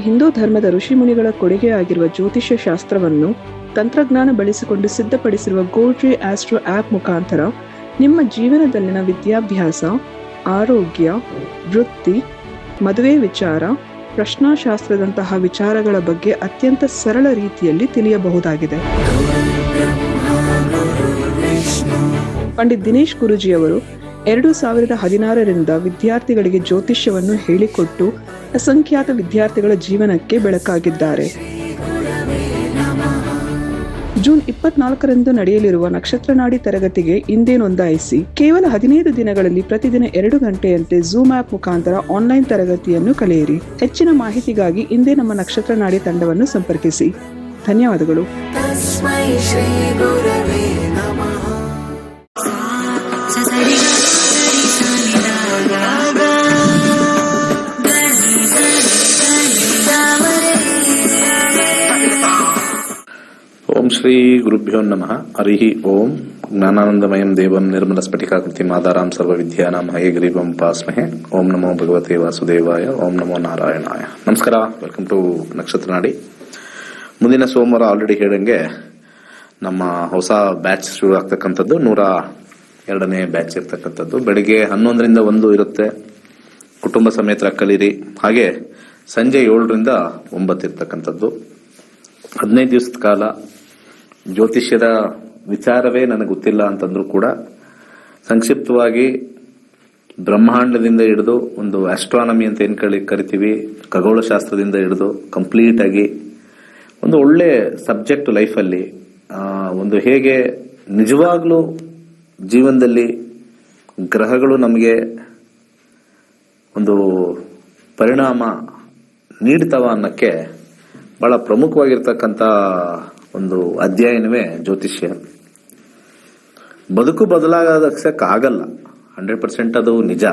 ಹಿಂದೂ ಧರ್ಮದ ಋಷಿಮುನಿಗಳ ಕೊಡುಗೆಯಾಗಿರುವ ಜ್ಯೋತಿಷ್ಯ ಶಾಸ್ತ್ರವನ್ನು ತಂತ್ರಜ್ಞಾನ ಬಳಸಿಕೊಂಡು ಸಿದ್ಧಪಡಿಸಿರುವ ಗೋಲ್ಟ್ರಿ ಆಸ್ಟ್ರೋ ಆ್ಯಪ್ ಮುಖಾಂತರ ನಿಮ್ಮ ಜೀವನದಲ್ಲಿನ ವಿದ್ಯಾಭ್ಯಾಸ, ಆರೋಗ್ಯ, ವೃತ್ತಿ, ಮದುವೆ ವಿಚಾರ, ಪ್ರಶ್ನಾಶಾಸ್ತ್ರದಂತಹ ವಿಚಾರಗಳ ಬಗ್ಗೆ ಅತ್ಯಂತ ಸರಳ ರೀತಿಯಲ್ಲಿ ತಿಳಿಯಬಹುದಾಗಿದೆ. ಪಂಡಿತ್ ದಿನೇಶ್ ಗುರೂಜಿಯವರು 2016ರಿಂದ ವಿದ್ಯಾರ್ಥಿಗಳಿಗೆ ಜ್ಯೋತಿಷ್ಯವನ್ನು ಹೇಳಿಕೊಟ್ಟು ಅಸಂಖ್ಯಾತ ವಿದ್ಯಾರ್ಥಿಗಳ ಜೀವನಕ್ಕೆ ಬೆಳಕಾಗಿದ್ದಾರೆ. ಜೂನ್ 24ರಂದು ನಡೆಯಲಿರುವ ನಕ್ಷತ್ರನಾಡಿ ತರಗತಿಗೆ ಇಂದೇ ನೋಂದಾಯಿಸಿ. ಕೇವಲ 15 ದಿನಗಳಲ್ಲಿ ಪ್ರತಿದಿನ 2 ಗಂಟೆಯಂತೆ ಝೂಮ್ ಆಪ್ ಮುಖಾಂತರ ಆನ್ಲೈನ್ ತರಗತಿಯನ್ನು ಕಲಿಯಿರಿ. ಹೆಚ್ಚಿನ ಮಾಹಿತಿಗಾಗಿ ಇಂದೇ ನಮ್ಮ ನಕ್ಷತ್ರನಾಡಿ ತಂಡವನ್ನು ಸಂಪರ್ಕಿಸಿ. ಧನ್ಯವಾದಗಳು. ಓಂ ಶ್ರೀ ಗುರುಭ್ಯೋ ನಮಃ. ಹರಿ ಓಂ. ಜ್ಞಾನಾನಂದಮಯಂ ದೇವಂ ನಿರ್ಮಲ ಸ್ಫಟಿಕಾಕೃತಿಂ ಆಧಾರಾಂ ಸರ್ವವಿದ್ಯಾನಾಂ ಹಯಗ್ರೀವಂ ಉಪಾಸ್ಮಹೇ. ಓಂ ನಮೋ ಭಗವತೆ ವಾಸುದೇವಾಯ. ಓಂ ನಮೋ ನಾರಾಯಣಾಯ. ನಮಸ್ಕಾರ. Welcome to Nakshatranadi. ಮುಂದಿನ ಸೋಮವಾರ ಆಲ್ರೆಡಿ ಹೇಳಂಗೆ ನಮ್ಮ ಹೊಸ ಬ್ಯಾಚ್ ಶುರು ಆಗ್ತಕ್ಕಂಥದ್ದು 102ನೇ ಬ್ಯಾಚ್ ಇರ್ತಕ್ಕಂಥದ್ದು. ಬೆಳಿಗ್ಗೆ 11ರಿಂದ 1 ಇರುತ್ತೆ. ಕುಟುಂಬ ಸಮೇತ ಕಲೀರಿ. ಹಾಗೆ ಸಂಜೆ 7ರಿಂದ 9 ಇರ್ತಕ್ಕಂಥದ್ದು. 15 ದಿವಸದ ಕಾಲ ಜ್ಯೋತಿಷ್ಯದ ವಿಚಾರವೇ ನನಗೆ ಗೊತ್ತಿಲ್ಲ ಅಂತಂದ್ರೂ ಕೂಡ ಸಂಕ್ಷಿಪ್ತವಾಗಿ ಬ್ರಹ್ಮಾಂಡದಿಂದ ಹಿಡಿದು ಒಂದು ಆಸ್ಟ್ರಾನಮಿ ಅಂತ ಏನ್ ಕರಿತೀವಿ, ಖಗೋಳಶಾಸ್ತ್ರದಿಂದ ಹಿಡಿದು ಕಂಪ್ಲೀಟ್ ಆಗಿ ಒಂದು ಒಳ್ಳೆ ಸಬ್ಜೆಕ್ಟ್ ಲೈಫಲ್ಲಿ ಒಂದು ಹೇಗೆ ನಿಜವಾಗ್ಲೂ ಜೀವನದಲ್ಲಿ ಗ್ರಹಗಳು ನಮಗೆ ಒಂದು ಪರಿಣಾಮ ನೀಡ್ತಾವ ಅನ್ನಕ್ಕೆ ಬಹಳ ಪ್ರಮುಖವಾಗಿರ್ತಕ್ಕಂಥ ಒಂದು ಅಧ್ಯಯನವೇ ಜ್ಯೋತಿಷ್ಯ. ಬದುಕು ಬದಲಾಗಕ್ಕಾಗಲ್ಲ, 100% ಅದು ನಿಜ.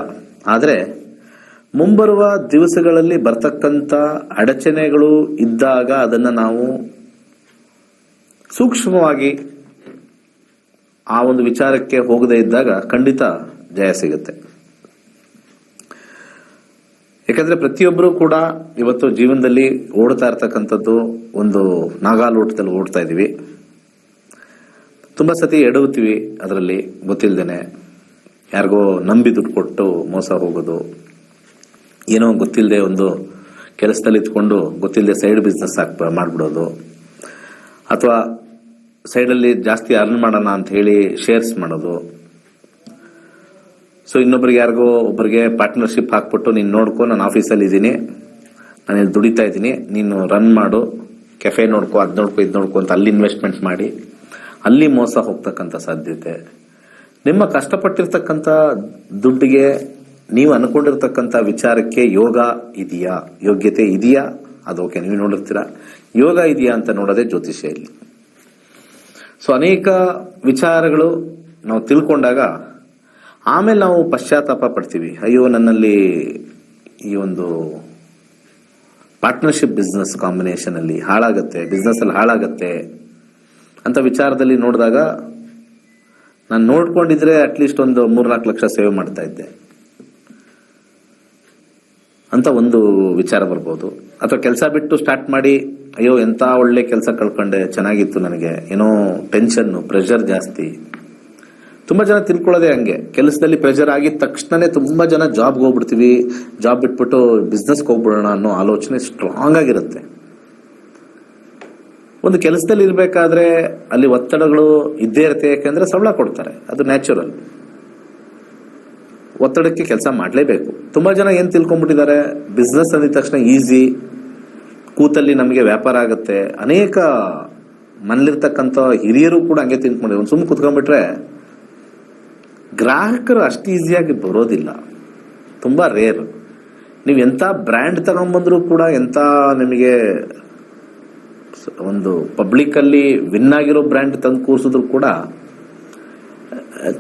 ಆದರೆ ಮುಂಬರುವ ದಿವಸಗಳಲ್ಲಿ ಬರ್ತಕ್ಕಂಥ ಅಡಚಣೆಗಳು ಇದ್ದಾಗ ಅದನ್ನ ನಾವು ಸೂಕ್ಷ್ಮವಾಗಿ ಆ ಒಂದು ವಿಚಾರಕ್ಕೆ ಹೋಗದೇ ಇದ್ದಾಗ ಖಂಡಿತ ಜಯ ಸಿಗುತ್ತೆ. ಯಾಕಂದ್ರೆ ಪ್ರತಿಯೊಬ್ಬರು ಕೂಡ ಇವತ್ತು ಜೀವನದಲ್ಲಿ ಓಡ್ತಾ ಇರ್ತಕ್ಕಂಥದ್ದು ಒಂದು ನಾಗಾಲೋಟದಲ್ಲಿ ಓಡ್ತಾ ಇದೀವಿ. ತುಂಬಾ ಸತಿ ಎಡವುತ್ತೀವಿ, ಅದರಲ್ಲಿ ಗೊತ್ತಿಲ್ದೇನೆ ಯಾರಿಗೋ ನಂಬಿ ದುಡ್ಡು ಕೊಟ್ಟು ಮೋಸ ಹೋಗೋದು, ಏನೋ ಗೊತ್ತಿಲ್ಲದೆ ಒಂದು ಕೆಲಸದಲ್ಲಿ ಇತ್ಕೊಂಡು ಗೊತ್ತಿಲ್ಲದೆ ಸೈಡ್ ಬಿಸ್ನೆಸ್ ಮಾಡ್ಬಿಡೋದು, ಅಥವಾ ಸೈಡಲ್ಲಿ ಜಾಸ್ತಿ ಅರ್ನ್ ಮಾಡೋಣ ಅಂತ ಹೇಳಿ ಶೇರ್ಸ್ ಮಾಡೋದು. ಸೊ ಇನ್ನೊಬ್ರಿಗೆ ಯಾರಿಗೋ ಒಬ್ಬರಿಗೆ ಪಾರ್ಟ್ನರ್ಶಿಪ್ ಹಾಕ್ಬಿಟ್ಟು ನೀನು ನೋಡ್ಕೊ, ನಾನು ಆಫೀಸಲ್ಲಿ ಇದ್ದೀನಿ, ನಾನು ಇಲ್ಲಿ ದುಡಿತಾ ಇದ್ದೀನಿ, ನೀನು ರನ್ ಮಾಡು, ಕೆಫೆ ನೋಡ್ಕೊ, ಅದ್ ನೋಡ್ಕೊ, ಇದು ನೋಡ್ಕೊ ಅಂತ ಅಲ್ಲಿ ಇನ್ವೆಸ್ಟ್ಮೆಂಟ್ ಮಾಡಿ ಅಲ್ಲಿ ಮೋಸ ಹೋಗ್ತಕ್ಕಂಥ ಸಾಧ್ಯತೆ. ನಿಮ್ಮ ಕಷ್ಟಪಟ್ಟಿರ್ತಕ್ಕಂಥ ದುಡ್ಡಿಗೆ ನೀವು ಅನ್ಕೊಂಡಿರ್ತಕ್ಕಂಥ ವಿಚಾರಕ್ಕೆ ಯೋಗ ಇದೆಯಾ, ಯೋಗ್ಯತೆ ಇದೆಯಾ, ಅದು ಓಕೆ, ನೀವು ನೋಡಿರ್ತೀರಾ. ಯೋಗ ಇದೆಯಾ ಅಂತ ನೋಡೋದೇ ಜ್ಯೋತಿಷ್ಯ ಇಲ್ಲಿ. ಸೊ ಅನೇಕ ವಿಚಾರಗಳು ನಾವು ತಿಳ್ಕೊಂಡಾಗ ಆಮೇಲೆ ನಾವು ಪಶ್ಚಾತ್ತಾಪ ಪಡ್ತೀವಿ. ಅಯ್ಯೋ, ನನ್ನಲ್ಲಿ ಈ ಒಂದು ಪಾರ್ಟ್ನರ್ಶಿಪ್ ಬಿಸ್ನೆಸ್ ಕಾಂಬಿನೇಷನ್ ಅಲ್ಲಿ ಹಾಳಾಗತ್ತೆ, ಬಿಸ್ನೆಸ್ ಅಲ್ಲಿ ಹಾಳಾಗತ್ತೆ ಅಂತ ವಿಚಾರದಲ್ಲಿ ನೋಡಿದಾಗ ನಾನು ನೋಡ್ಕೊಂಡಿದ್ರೆ ಅಟ್ಲೀಸ್ಟ್ ಒಂದು 3-4 ಲಕ್ಷ ಸೇವ್ ಮಾಡ್ತಾ ಇದ್ದೆ ಅಂತ ಒಂದು ವಿಚಾರ ಬರ್ಬೋದು. ಅಥವಾ ಕೆಲಸ ಬಿಟ್ಟು ಸ್ಟಾರ್ಟ್ ಮಾಡಿ ಅಯ್ಯೋ ಎಂತ ಒಳ್ಳೆ ಕೆಲಸ ಕಳ್ಕೊಂಡೆ, ಚೆನ್ನಾಗಿತ್ತು, ನನಗೆ ಏನೋ ಟೆನ್ಷನ್, ಪ್ರೆಷರ್ ಜಾಸ್ತಿ. ತುಂಬಾ ಜನ ತಿಳ್ಕೊಳ್ಳೋದೇ ಹಂಗೆ. ಕೆಲಸದಲ್ಲಿ ಪ್ರೆಷರ್ ಆಗಿದ ತಕ್ಷಣನೇ ತುಂಬಾ ಜನ ಜಾಬ್ಗೆ ಹೋಗ್ಬಿಡ್ತೀವಿ, ಜಾಬ್ ಬಿಟ್ಬಿಟ್ಟು ಬಿಸ್ನೆಸ್ಗೆ ಹೋಗ್ಬಿಡೋಣ ಅನ್ನೋ ಆಲೋಚನೆ ಸ್ಟ್ರಾಂಗ್ ಆಗಿರುತ್ತೆ. ಒಂದು ಕೆಲಸದಲ್ಲಿ ಇರ್ಬೇಕಾದ್ರೆ ಅಲ್ಲಿ ಒತ್ತಡಗಳು ಇದ್ದೇ ಇರುತ್ತೆ. ಯಾಕಂದ್ರೆ ಸಂಬಳ ಕೊಡ್ತಾರೆ, ಅದು ನ್ಯಾಚುರಲ್. ಒತ್ತಡಕ್ಕೆ ಕೆಲಸ ಮಾಡಲೇಬೇಕು. ತುಂಬಾ ಜನ ಏನ್ ತಿಳ್ಕೊಂಡ್ಬಿಟ್ಟಿದ್ದಾರೆ, ಬಿಸ್ನೆಸ್ ಅಂದಿದ ತಕ್ಷಣ ಈಸಿ, ಕೂತಲ್ಲಿ ನಮಗೆ ವ್ಯಾಪಾರ ಆಗುತ್ತೆ. ಅನೇಕ ಮನೇಲಿರ್ತಕ್ಕಂಥ ಹಿರಿಯರು ಕೂಡ ಹಂಗೆ ತಿಳ್ಕೊಂಡಿದ್ದಾರೆ. ಒಂದು ಸುಮ್ಮನೆ ಕುತ್ಕೊಂಡ್ಬಿಟ್ರೆ ಗ್ರಾಹಕರು ಅಷ್ಟು ಈಸಿಯಾಗಿ ಬರೋದಿಲ್ಲ, ತುಂಬಾ ರೇರ್. ನೀವು ಎಂತ ಬ್ರ್ಯಾಂಡ್ ತಗೊಂಡ್ಬಂದ್ರು ಕೂಡ, ಎಂತ ನಿಮಗೆ ಒಂದು ಪಬ್ಲಿಕ್ ಅಲ್ಲಿ ವಿನ್ ಆಗಿರೋ ಬ್ರ್ಯಾಂಡ್ ತಂದು ಕೂರಿಸಿದ್ರು ಕೂಡ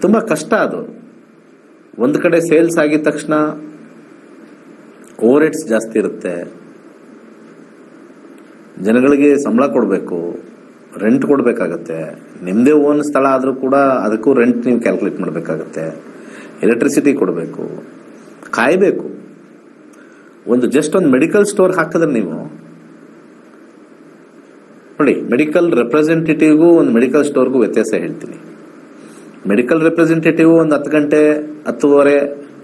ತುಂಬಾ ಕಷ್ಟ. ಅದು ಒಂದು ಕಡೆ ಸೇಲ್ಸ್ ಆಗಿದ ತಕ್ಷಣ ಓವರ್ ಹೆಡ್ಸ್ ಜಾಸ್ತಿ ಇರುತ್ತೆ, ಜನಗಳಿಗೆ ಸಂಬಳ ಕೊಡಬೇಕು, ರೆಂಟ್ ಕೊಡಬೇಕಾಗತ್ತೆ. ನಿಮ್ಮದೇ ಓನ್ ಸ್ಥಳ ಆದರೂ ಕೂಡ ಅದಕ್ಕೂ ರೆಂಟ್ ನೀವು ಕ್ಯಾಲ್ಕುಲೇಟ್ ಮಾಡಬೇಕಾಗತ್ತೆ. ಎಲೆಕ್ಟ್ರಿಸಿಟಿ ಕೊಡಬೇಕು, ಕಾಯಬೇಕು. ಜಸ್ಟ್ ಒಂದು ಮೆಡಿಕಲ್ ಸ್ಟೋರ್ ಹಾಕಿದ್ರೆ ನೀವು ನೋಡಿ, ಮೆಡಿಕಲ್ ರೆಪ್ರೆಸೆಂಟೇಟಿವ್ಗೂ ಒಂದು ಮೆಡಿಕಲ್ ಸ್ಟೋರ್ಗೂ ವ್ಯತ್ಯಾಸ ಹೇಳ್ತೀನಿ. ಮೆಡಿಕಲ್ ರೆಪ್ರೆಸೆಂಟೇಟಿವ್ ಒಂದು 10 ಗಂಟೆ 10:30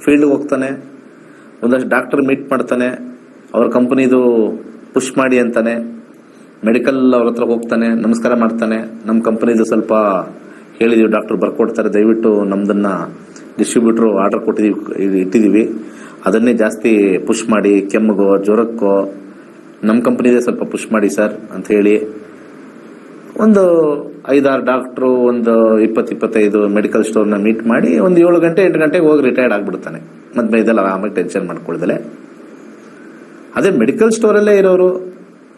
ಫೀಲ್ಡ್ಗೆ ಹೋಗ್ತಾನೆ, ಒಂದಷ್ಟು ಡಾಕ್ಟರ್ ಮೀಟ್ ಮಾಡ್ತಾನೆ, ಅವ್ರ ಕಂಪನಿದು ಪುಷ್ ಮಾಡಿ ಅಂತಾನೆ, ಮೆಡಿಕಲ್ ಅವ್ರ ಹತ್ರ ಹೋಗ್ತಾನೆ, ನಮಸ್ಕಾರ ಮಾಡ್ತಾನೆ, ನಮ್ಮ ಕಂಪನಿದು ಸ್ವಲ್ಪ ಹೇಳಿದೀವಿ, ಡಾಕ್ಟರ್ ಬರ್ಕೊಡ್ತಾರೆ, ದಯವಿಟ್ಟು ನಮ್ದನ್ನ ಡಿಸ್ಟ್ರಿಬ್ಯೂಟ್ರು ಆರ್ಡರ್ ಕೊಟ್ಟಿದ್ದೀವಿ ಇಟ್ಟಿದ್ದೀವಿ, ಅದನ್ನೇ ಜಾಸ್ತಿ ಪುಷ್ ಮಾಡಿ, ಕೆಮ್ಮಿಗೋ ಜ್ವರಕ್ಕೋ ನಮ್ಮ ಕಂಪನಿದೇ ಸ್ವಲ್ಪ ಪುಷ್ ಮಾಡಿ ಸರ್ ಅಂತ ಹೇಳಿ ಒಂದು 5-6 ಡಾಕ್ಟ್ರು, ಒಂದು 20-25 ಮೆಡಿಕಲ್ ಸ್ಟೋರ್ನ ಮೀಟ್ ಮಾಡಿ ಒಂದು 7 ಗಂಟೆ 8 ಗಂಟೆಗೆ ಹೋಗಿ ರಿಟೈರ್ಡ್ ಆಗ್ಬಿಡ್ತಾನೆ. ಮತ್ತೆ ಇದೆಲ್ಲ ಆಮೇಲೆ ಟೆನ್ಷನ್ ಮಾಡ್ಕೊಳ್ದಲೆ. ಅದೇ ಮೆಡಿಕಲ್ ಸ್ಟೋರಲ್ಲೇ ಇರೋರು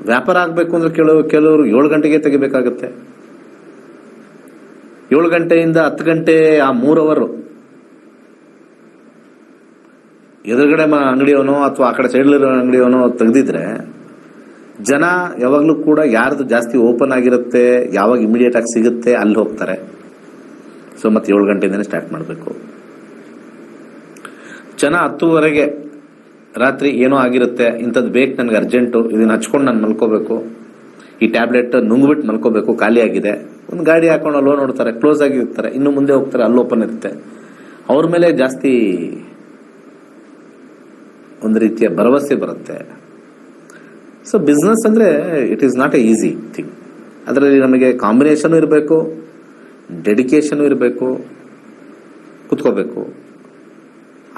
ವ್ಯಾಪಾರ ಆಗಬೇಕು ಅಂದ್ರೆ ಕೆಲವರು 7 ಗಂಟೆಗೆ ತೆಗಿಬೇಕಾಗತ್ತೆ. 7 ಗಂಟೆಯಿಂದ 10 ಗಂಟೆ ಆ 3 ಅವರ್ ಎದುರುಗಡೆ ಅಂಗಡಿಯವನೋ ಅಥವಾ ಆ ಕಡೆ ಸೈಡ್ಲಿರೋ ಅಂಗಡಿಯವನೋ ತೆಗೆದಿದ್ರೆ ಜನ ಯಾವಾಗಲೂ ಕೂಡ ಯಾರ್ದು ಜಾಸ್ತಿ ಓಪನ್ ಆಗಿರುತ್ತೆ, ಯಾವಾಗ ಇಮಿಡಿಯೇಟ್ ಆಗಿ ಸಿಗುತ್ತೆ ಅಲ್ಲಿ ಹೋಗ್ತಾರೆ. ಸೊ ಮತ್ತೆ 7 ಗಂಟೆಯಿಂದನೇ ಸ್ಟಾರ್ಟ್ ಮಾಡಬೇಕು. ಜನ 10:00ವರೆಗೆ ರಾತ್ರಿ ಏನೋ ಆಗಿರುತ್ತೆ, ಇಂಥದ್ದು ಬೇಕು ನನಗೆ ಅರ್ಜೆಂಟು, ಇದನ್ನ ಹಚ್ಕೊಂಡು ನಾನು ಮಲ್ಕೋಬೇಕು, ಈ ಟ್ಯಾಬ್ಲೆಟ್ ನುಂಗ್ಬಿಟ್ಟು ಮಲ್ಕೋಬೇಕು, ಖಾಲಿ ಆಗಿದೆ, ಒಂದು ಗಾಡಿ ಹಾಕೊಂಡು ಅಲ್ಲೋ ನೋಡ್ತಾರೆ, ಕ್ಲೋಸ್ ಆಗಿರ್ತಾರೆ, ಇನ್ನು ಮುಂದೆ ಹೋಗ್ತಾರೆ, ಅಲ್ಲಿ ಓಪನ್ ಇರುತ್ತೆ. ಅವ್ರ ಮೇಲೆ ಜಾಸ್ತಿ ಒಂದು ರೀತಿಯ ಭರವಸೆ ಬರುತ್ತೆ. ಸೊ ಬಿಸ್ನೆಸ್ ಅಂದ್ರೆ it is not A easy thing. ಅದರಲ್ಲಿ ನಮಗೆ ಕಾಂಬಿನೇಷನ್ ಇರಬೇಕು, ಡೆಡಿಕೇಶನ್ ಇರಬೇಕು, ಕುತ್ಕೋಬೇಕು.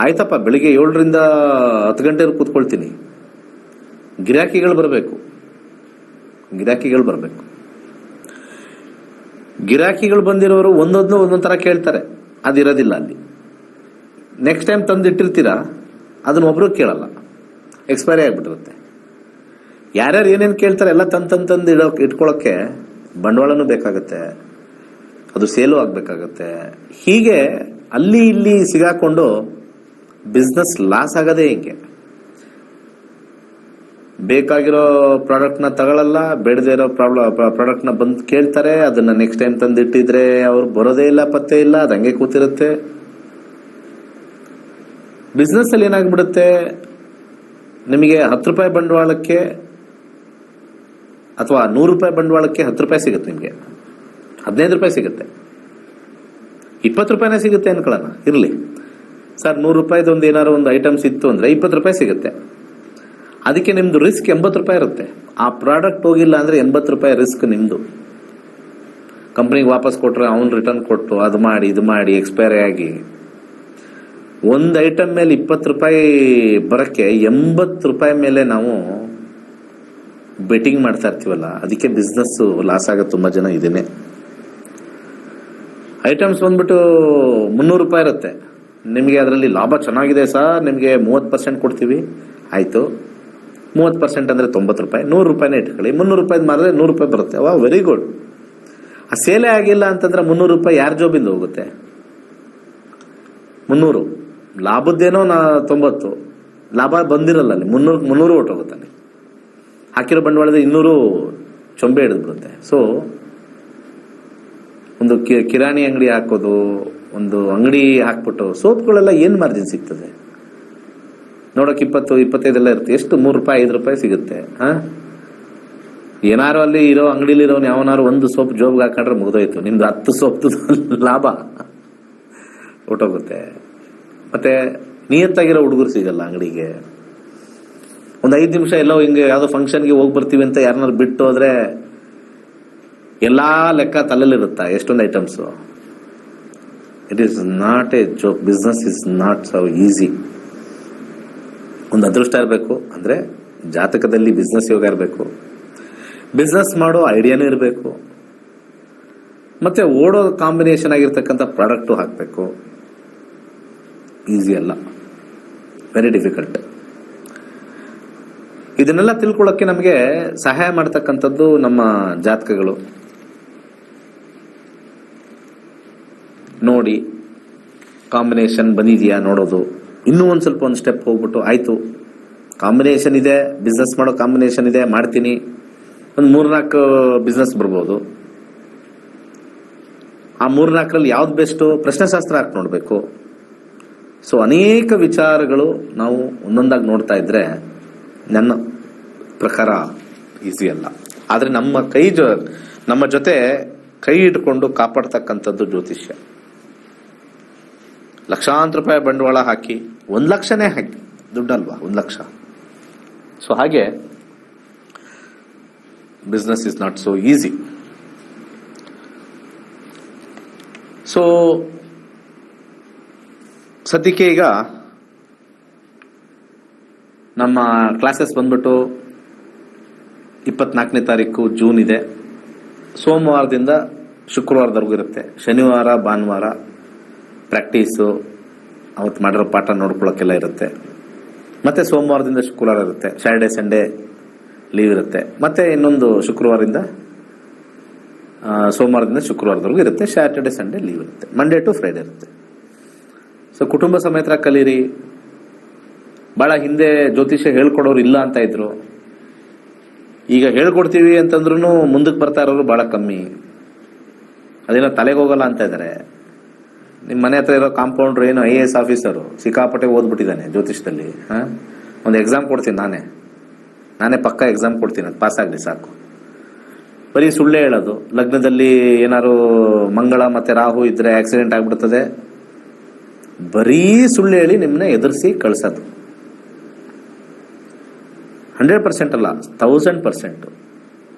ಆಯ್ತಪ್ಪ, ಬೆಳಿಗ್ಗೆ 7ರಿಂದ 10 ಗಂಟೆವರೆಗೂ ಕೂತ್ಕೊಳ್ತೀನಿ, ಗಿರಾಕಿಗಳು ಬರಬೇಕು. ಗಿರಾಕಿಗಳು ಬಂದಿರೋರು ಒಂದೊಂದು ತರ ಕೇಳ್ತಾರೆ, ಅದಿರೋದಿಲ್ಲ ಅಲ್ಲಿ. ನೆಕ್ಸ್ಟ್ ಟೈಮ್ ತಂದಿಟ್ಟಿರ್ತೀರಾ, ಅದನ್ನ ಒಬ್ರು ಕೇಳಲ್ಲ, ಎಕ್ಸ್ಪೈರಿ ಆಗ್ಬಿಟ್ಟಿರುತ್ತೆ. ಯಾರ್ಯಾರು ಏನೇನು ಕೇಳ್ತಾರೆ ಎಲ್ಲ ತಂದು ಇಟ್ಕೊಳ್ಳೋಕೆ ಬಂಡವಾಳನೂ ಬೇಕಾಗತ್ತೆ, ಅದು ಸೇಲು ಆಗ್ಬೇಕಾಗತ್ತೆ. ಹೀಗೆ ಅಲ್ಲಿ ಇಲ್ಲಿ ಸಿಗಾಕೊಂಡು ಬಿಸ್ನೆಸ್ ಲಾಸ್ ಆಗೋದೇ ಹಿಂಗೆ. ಬೇಕಾಗಿರೋ ಪ್ರಾಡಕ್ಟ್ನ ತಗೊಳ್ಳಲ್ಲ, ಬೇಡದೇ ಇರೋ ಪ್ರಾಡಕ್ಟ್ನ ಬಂದು ಕೇಳ್ತಾರೆ, ಅದನ್ನ ನೆಕ್ಸ್ಟ್ ಟೈಮ್ ತಂದಿಟ್ಟಿದ್ರೆ ಅವ್ರು ಬರೋದೇ ಇಲ್ಲ, ಪತ್ತೆ ಇಲ್ಲ, ಅದು ಹಂಗೆ ಕೂತಿರುತ್ತೆ. ಬಿಸ್ನೆಸ್ ಅಲ್ಲಿ ಏನಾಗ್ಬಿಡುತ್ತೆ, ನಿಮಗೆ 10 ರೂಪಾಯಿ ಬಂಡವಾಳಕ್ಕೆ ಅಥವಾ 100 ರೂಪಾಯಿ ಬಂಡವಾಳಕ್ಕೆ 10 ರೂಪಾಯಿ ಸಿಗುತ್ತೆ, ನಿಮಗೆ 15 ರೂಪಾಯಿ ಸಿಗುತ್ತೆ, 20 ರೂಪಾಯಿನೇ ಸಿಗುತ್ತೆ ಅನ್ಕೊಳ್ಳೋಣ. ಇರ್ಲಿ ಸರ್, 100 ರೂಪಾಯಿದು ಒಂದು ಏನಾದ್ರು ಒಂದು ಐಟಮ್ಸ್ ಇತ್ತು ಅಂದ್ರೆ 20 ರೂಪಾಯಿ ಸಿಗುತ್ತೆ. ಅದಕ್ಕೆ ನಿಮ್ದು ರಿಸ್ಕ್ 80 ರೂಪಾಯಿ ಇರುತ್ತೆ. ಆ ಪ್ರಾಡಕ್ಟ್ ಹೋಗಿಲ್ಲ ಅಂದ್ರೆ 80 ರೂಪಾಯಿ ರಿಸ್ಕ್ ನಿಮ್ದು. ಕಂಪ್ನಿಗೆ ವಾಪಸ್ ಕೊಟ್ರೆ ಅವ್ನು ರಿಟರ್ನ್ ಕೊಟ್ಟು ಅದು ಮಾಡಿ ಇದು ಮಾಡಿ ಎಕ್ಸ್ಪೈರಿ ಆಗಿ ಒಂದು ಐಟಮ್ ಮೇಲೆ 20 ರೂಪಾಯಿ ಬರಕ್ಕೆ 80 ರೂಪಾಯಿ ಮೇಲೆ ನಾವು ಬೆಟ್ಟಿಂಗ್ ಮಾಡ್ತಾ ಇರ್ತೀವಲ್ಲ, ಅದಕ್ಕೆ ಬಿಸ್ನೆಸ್ ಲಾಸ್ ಆಗ ತುಂಬಾ ಜನ ಇದೇನೆ. ಐಟಮ್ಸ್ ಬಂದ್ಬಿಟ್ಟು 300 ರೂಪಾಯಿ ಇರುತ್ತೆ, ನಿಮಗೆ ಅದರಲ್ಲಿ ಲಾಭ ಚೆನ್ನಾಗಿದೆ ಸರ್, ನಿಮಗೆ 30% ಕೊಡ್ತೀವಿ. ಆಯ್ತು, 30% ಅಂದ್ರೆ 90 ರೂಪಾಯಿ, 100 ರೂಪಾಯಿನೇ ಇಟ್ಕೊಳ್ಳಿ, 300 ರೂಪಾಯಿ ಮಾರಿದ್ರೆ 100 ರೂಪಾಯಿ ಬರುತ್ತೆ. ವಾ, ವೆರಿ ಗುಡ್. ಆ ಸೇಲೆ ಆಗಿಲ್ಲ ಅಂತಂದ್ರೆ 300 ರೂಪಾಯಿ ಯಾರ ಜೋಬಿಂದ ಹೋಗುತ್ತೆ? 300 ಲಾಭದ್ದೇನೋ 90, ಲಾಭ ಬಂದಿರಲ್ಲ ಅಲ್ಲಿ, 300 ಹೊಟ್ಟೋಗುತ್ತೆ ಅಲ್ಲಿ. ಹಾಕಿರೋ ಬಂಡವಾಳದ 200 ಚೊಂಬೆ ಹಿಡಿದು ಬಿಡುತ್ತೆ. ಸೊ ಒಂದು ಕಿರಾಣಿ ಅಂಗಡಿ ಹಾಕೋದು, ಒಂದು ಅಂಗಡಿ ಹಾಕ್ಬಿಟ್ಟು ಸೋಪ್ಗಳೆಲ್ಲ ಏನ್ ಮಾರ್ಜಿನ್ ಸಿಗ್ತದೆ ನೋಡಕ್? 20-25 ಎಲ್ಲ ಇರುತ್ತೆ. ಎಷ್ಟು? 3 ರೂಪಾಯಿ 5 ರೂಪಾಯಿ ಸಿಗುತ್ತೆ. ಏನಾರು ಅಲ್ಲಿ ಇರೋ ಅಂಗಡಿಲಿ ಇರೋನು ಯಾವನಾರು ಒಂದು ಸೋಪ್ ಜೋಬ್ಗೆ ಹಾಕೊಂಡ್ರೆ ಮುಗಿದೋಯ್ತು, ನಿಮ್ದು 10 ಸೋಪ್ ಲಾಭ ಹೊಟ್ಟೋಗುತ್ತೆ. ಮತ್ತೆ ನಿಯತ್ತಾಗಿರೋ ಹುಡುಗರು ಸಿಗಲ್ಲ ಅಂಗಡಿಗೆ. ಒಂದು 5 ನಿಮಿಷ ಎಲ್ಲೋ ಹಿಂಗೆ ಯಾವ್ದೋ ಫಂಕ್ಷನ್ಗೆ ಹೋಗಿ ಬರ್ತೀವಿ ಅಂತ ಯಾರನ್ನಾರು ಬಿಟ್ಟು ಹೋದ್ರೆ ಎಲ್ಲಾ ಲೆಕ್ಕ ತಲೆಯಲ್ಲಿರುತ್ತಾ ಎಷ್ಟೊಂದು items. It is not A joke. Business is not so easy. ಒಂದು ಅದೃಷ್ಟ ಇರಬೇಕು, ಅಂದ್ರೆ ಜಾತಕದಲ್ಲಿ ಬಿಸ್ನೆಸ್ ಯೋಗ ಇರಬೇಕು, ಬಿಸ್ನೆಸ್ ಮಾಡೋ ಐಡಿಯಾನೂ ಇರಬೇಕು, ಮತ್ತೆ ಓಡೋ ಕಾಂಬಿನೇಷನ್ ಆಗಿರ್ತಕ್ಕಂಥ ಪ್ರಾಡಕ್ಟು ಹಾಕಬೇಕು. ಈಸಿ ಅಲ್ಲ, ವೆರಿ ಡಿಫಿಕಲ್ಟ್. ಇದನ್ನೆಲ್ಲ ತಿಳ್ಕೊಳ್ಳೋಕೆ ನಮಗೆ ಸಹಾಯ ಮಾಡ್ತಕ್ಕಂಥದ್ದು ನಮ್ಮ ಜಾತಕಗಳು. ನೋಡಿ ಕಾಂಬಿನೇಷನ್ ಬಂದಿದೆಯಾ ನೋಡೋದು. ಇನ್ನೂ ಒಂದು ಸ್ವಲ್ಪ ಒಂದು ಸ್ಟೆಪ್ ಹೋಗ್ಬಿಟ್ಟು ಆಯ್ತು ಕಾಂಬಿನೇಷನ್ ಇದೆ, ಬಿಸ್ನೆಸ್ ಮಾಡೋ ಕಾಂಬಿನೇಷನ್ ಇದೆ, ಮಾಡ್ತೀನಿ. ಒಂದು 3-4 ಬಿಸ್ನೆಸ್ ಬರ್ಬೋದು. ಆ 3-4ರಲ್ಲಿ ಯಾವ್ದು ಬೆಸ್ಟು? ಪ್ರಶ್ನೆಶಾಸ್ತ್ರ ಹಾಕಿ ನೋಡಬೇಕು. ಸೊ ಅನೇಕ ವಿಚಾರಗಳು ನಾವು ಒಂದೊಂದಾಗಿ ನೋಡ್ತಾ ಇದ್ರೆ ನನ್ನ ಪ್ರಕಾರ ಈಸಿ ಅಲ್ಲ. ಆದರೆ ನಮ್ಮ ಜೊತೆ ಕೈ ಇಟ್ಕೊಂಡು ಕಾಪಾಡ್ತಕ್ಕಂಥದ್ದು ಜ್ಯೋತಿಷ್ಯ. ಲಕ್ಷಾಂತರ ರೂಪಾಯಿ ಬಂಡವಾಳ ಹಾಕಿ, 1 ಲಕ್ಷನೇ ಹಾಕಿ, ದುಡ್ಡಲ್ವಾ 1 ಲಕ್ಷ. ಸೊ ಹಾಗೆ business is not so easy. So ಸದ್ಯಕ್ಕೆ ಈಗ ನಮ್ಮ ಕ್ಲಾಸಸ್ ಬಂದ್ಬಿಟ್ಟು 24ನೇ ತಾರೀಕು ಜೂನ್ ಇದೆ. ಸೋಮವಾರದಿಂದ ಶುಕ್ರವಾರದವರೆಗೂ ಇರುತ್ತೆ. ಶನಿವಾರ ಭಾನುವಾರ ಪ್ರಾಕ್ಟೀಸು, ಅವತ್ತು ಮಾಡಿರೋ ಪಾಠ ನೋಡ್ಕೊಳ್ಳೋಕ್ಕೆಲ್ಲ ಇರುತ್ತೆ. ಮತ್ತೆ ಸೋಮವಾರದಿಂದ ಶುಕ್ರವಾರ ಇರುತ್ತೆ. ಸ್ಯಾಟರ್ಡೆ ಸಂಡೇ ಲೀವ್ ಇರುತ್ತೆ. ಮತ್ತೆ ಇನ್ನೊಂದು ಸೋಮವಾರದಿಂದ ಶುಕ್ರವಾರದವರೆಗೂ ಇರುತ್ತೆ. ಸ್ಯಾಟರ್ಡೆ ಸಂಡೇ ಲೀವ್ ಇರುತ್ತೆ. ಮಂಡೇ ಟು ಫ್ರೈಡೆ ಇರುತ್ತೆ. ಸೊ ಕುಟುಂಬ ಸಮೇತ ಕಲೀರಿ. ಬಹಳ ಹಿಂದೆ ಜ್ಯೋತಿಷ್ಯ ಹೇಳ್ಕೊಡೋರು ಇಲ್ಲ ಅಂತ ಇದ್ರು. ಈಗ ಹೇಳ್ಕೊಡ್ತೀವಿ ಅಂತಂದ್ರೂ ಮುಂದಕ್ಕೆ ಬರ್ತಾ ಇರೋರು ಬಹಳ ಕಮ್ಮಿ. ಅದೇನೋ ತಲೆಗೆ ಹೋಗಲ್ಲ ಅಂತ ಇದ್ದಾರೆ. ನಿಮ್ಮ ಮನೆ ಹತ್ರ ಇರೋ ಕಾಂಪೌಂಡ್ರು ಏನು IAS ಆಫೀಸರು ಸಿಕ್ಕಾಪಟ್ಟೆ ಓದ್ಬಿಟ್ಟಿದ್ದಾನೆ ಜ್ಯೋತಿಷದಲ್ಲಿ. ಒಂದು ಎಕ್ಸಾಮ್ ಕೊಡ್ತೀನಿ ನಾನೇ ಪಕ್ಕ ಎಕ್ಸಾಮ್ ಕೊಡ್ತೀನಿ, ಅದು ಪಾಸ್ ಆಗಲಿ ಸಾಕು. ಬರೀ ಸುಳ್ಳೇ ಹೇಳೋದು. ಲಗ್ನದಲ್ಲಿ ಏನಾದ್ರು ಮಂಗಳ ಮತ್ತೆ ರಾಹು ಇದ್ರೆ ಆಕ್ಸಿಡೆಂಟ್ ಆಗ್ಬಿಡ್ತದೆ. ಬರೀ ಸುಳ್ಳು ಹೇಳಿ ನಿಮ್ಮನ್ನ ಎದುರಿಸಿ ಕಳ್ಸೋದು. 100% ಅಲ್ಲ, 1000%.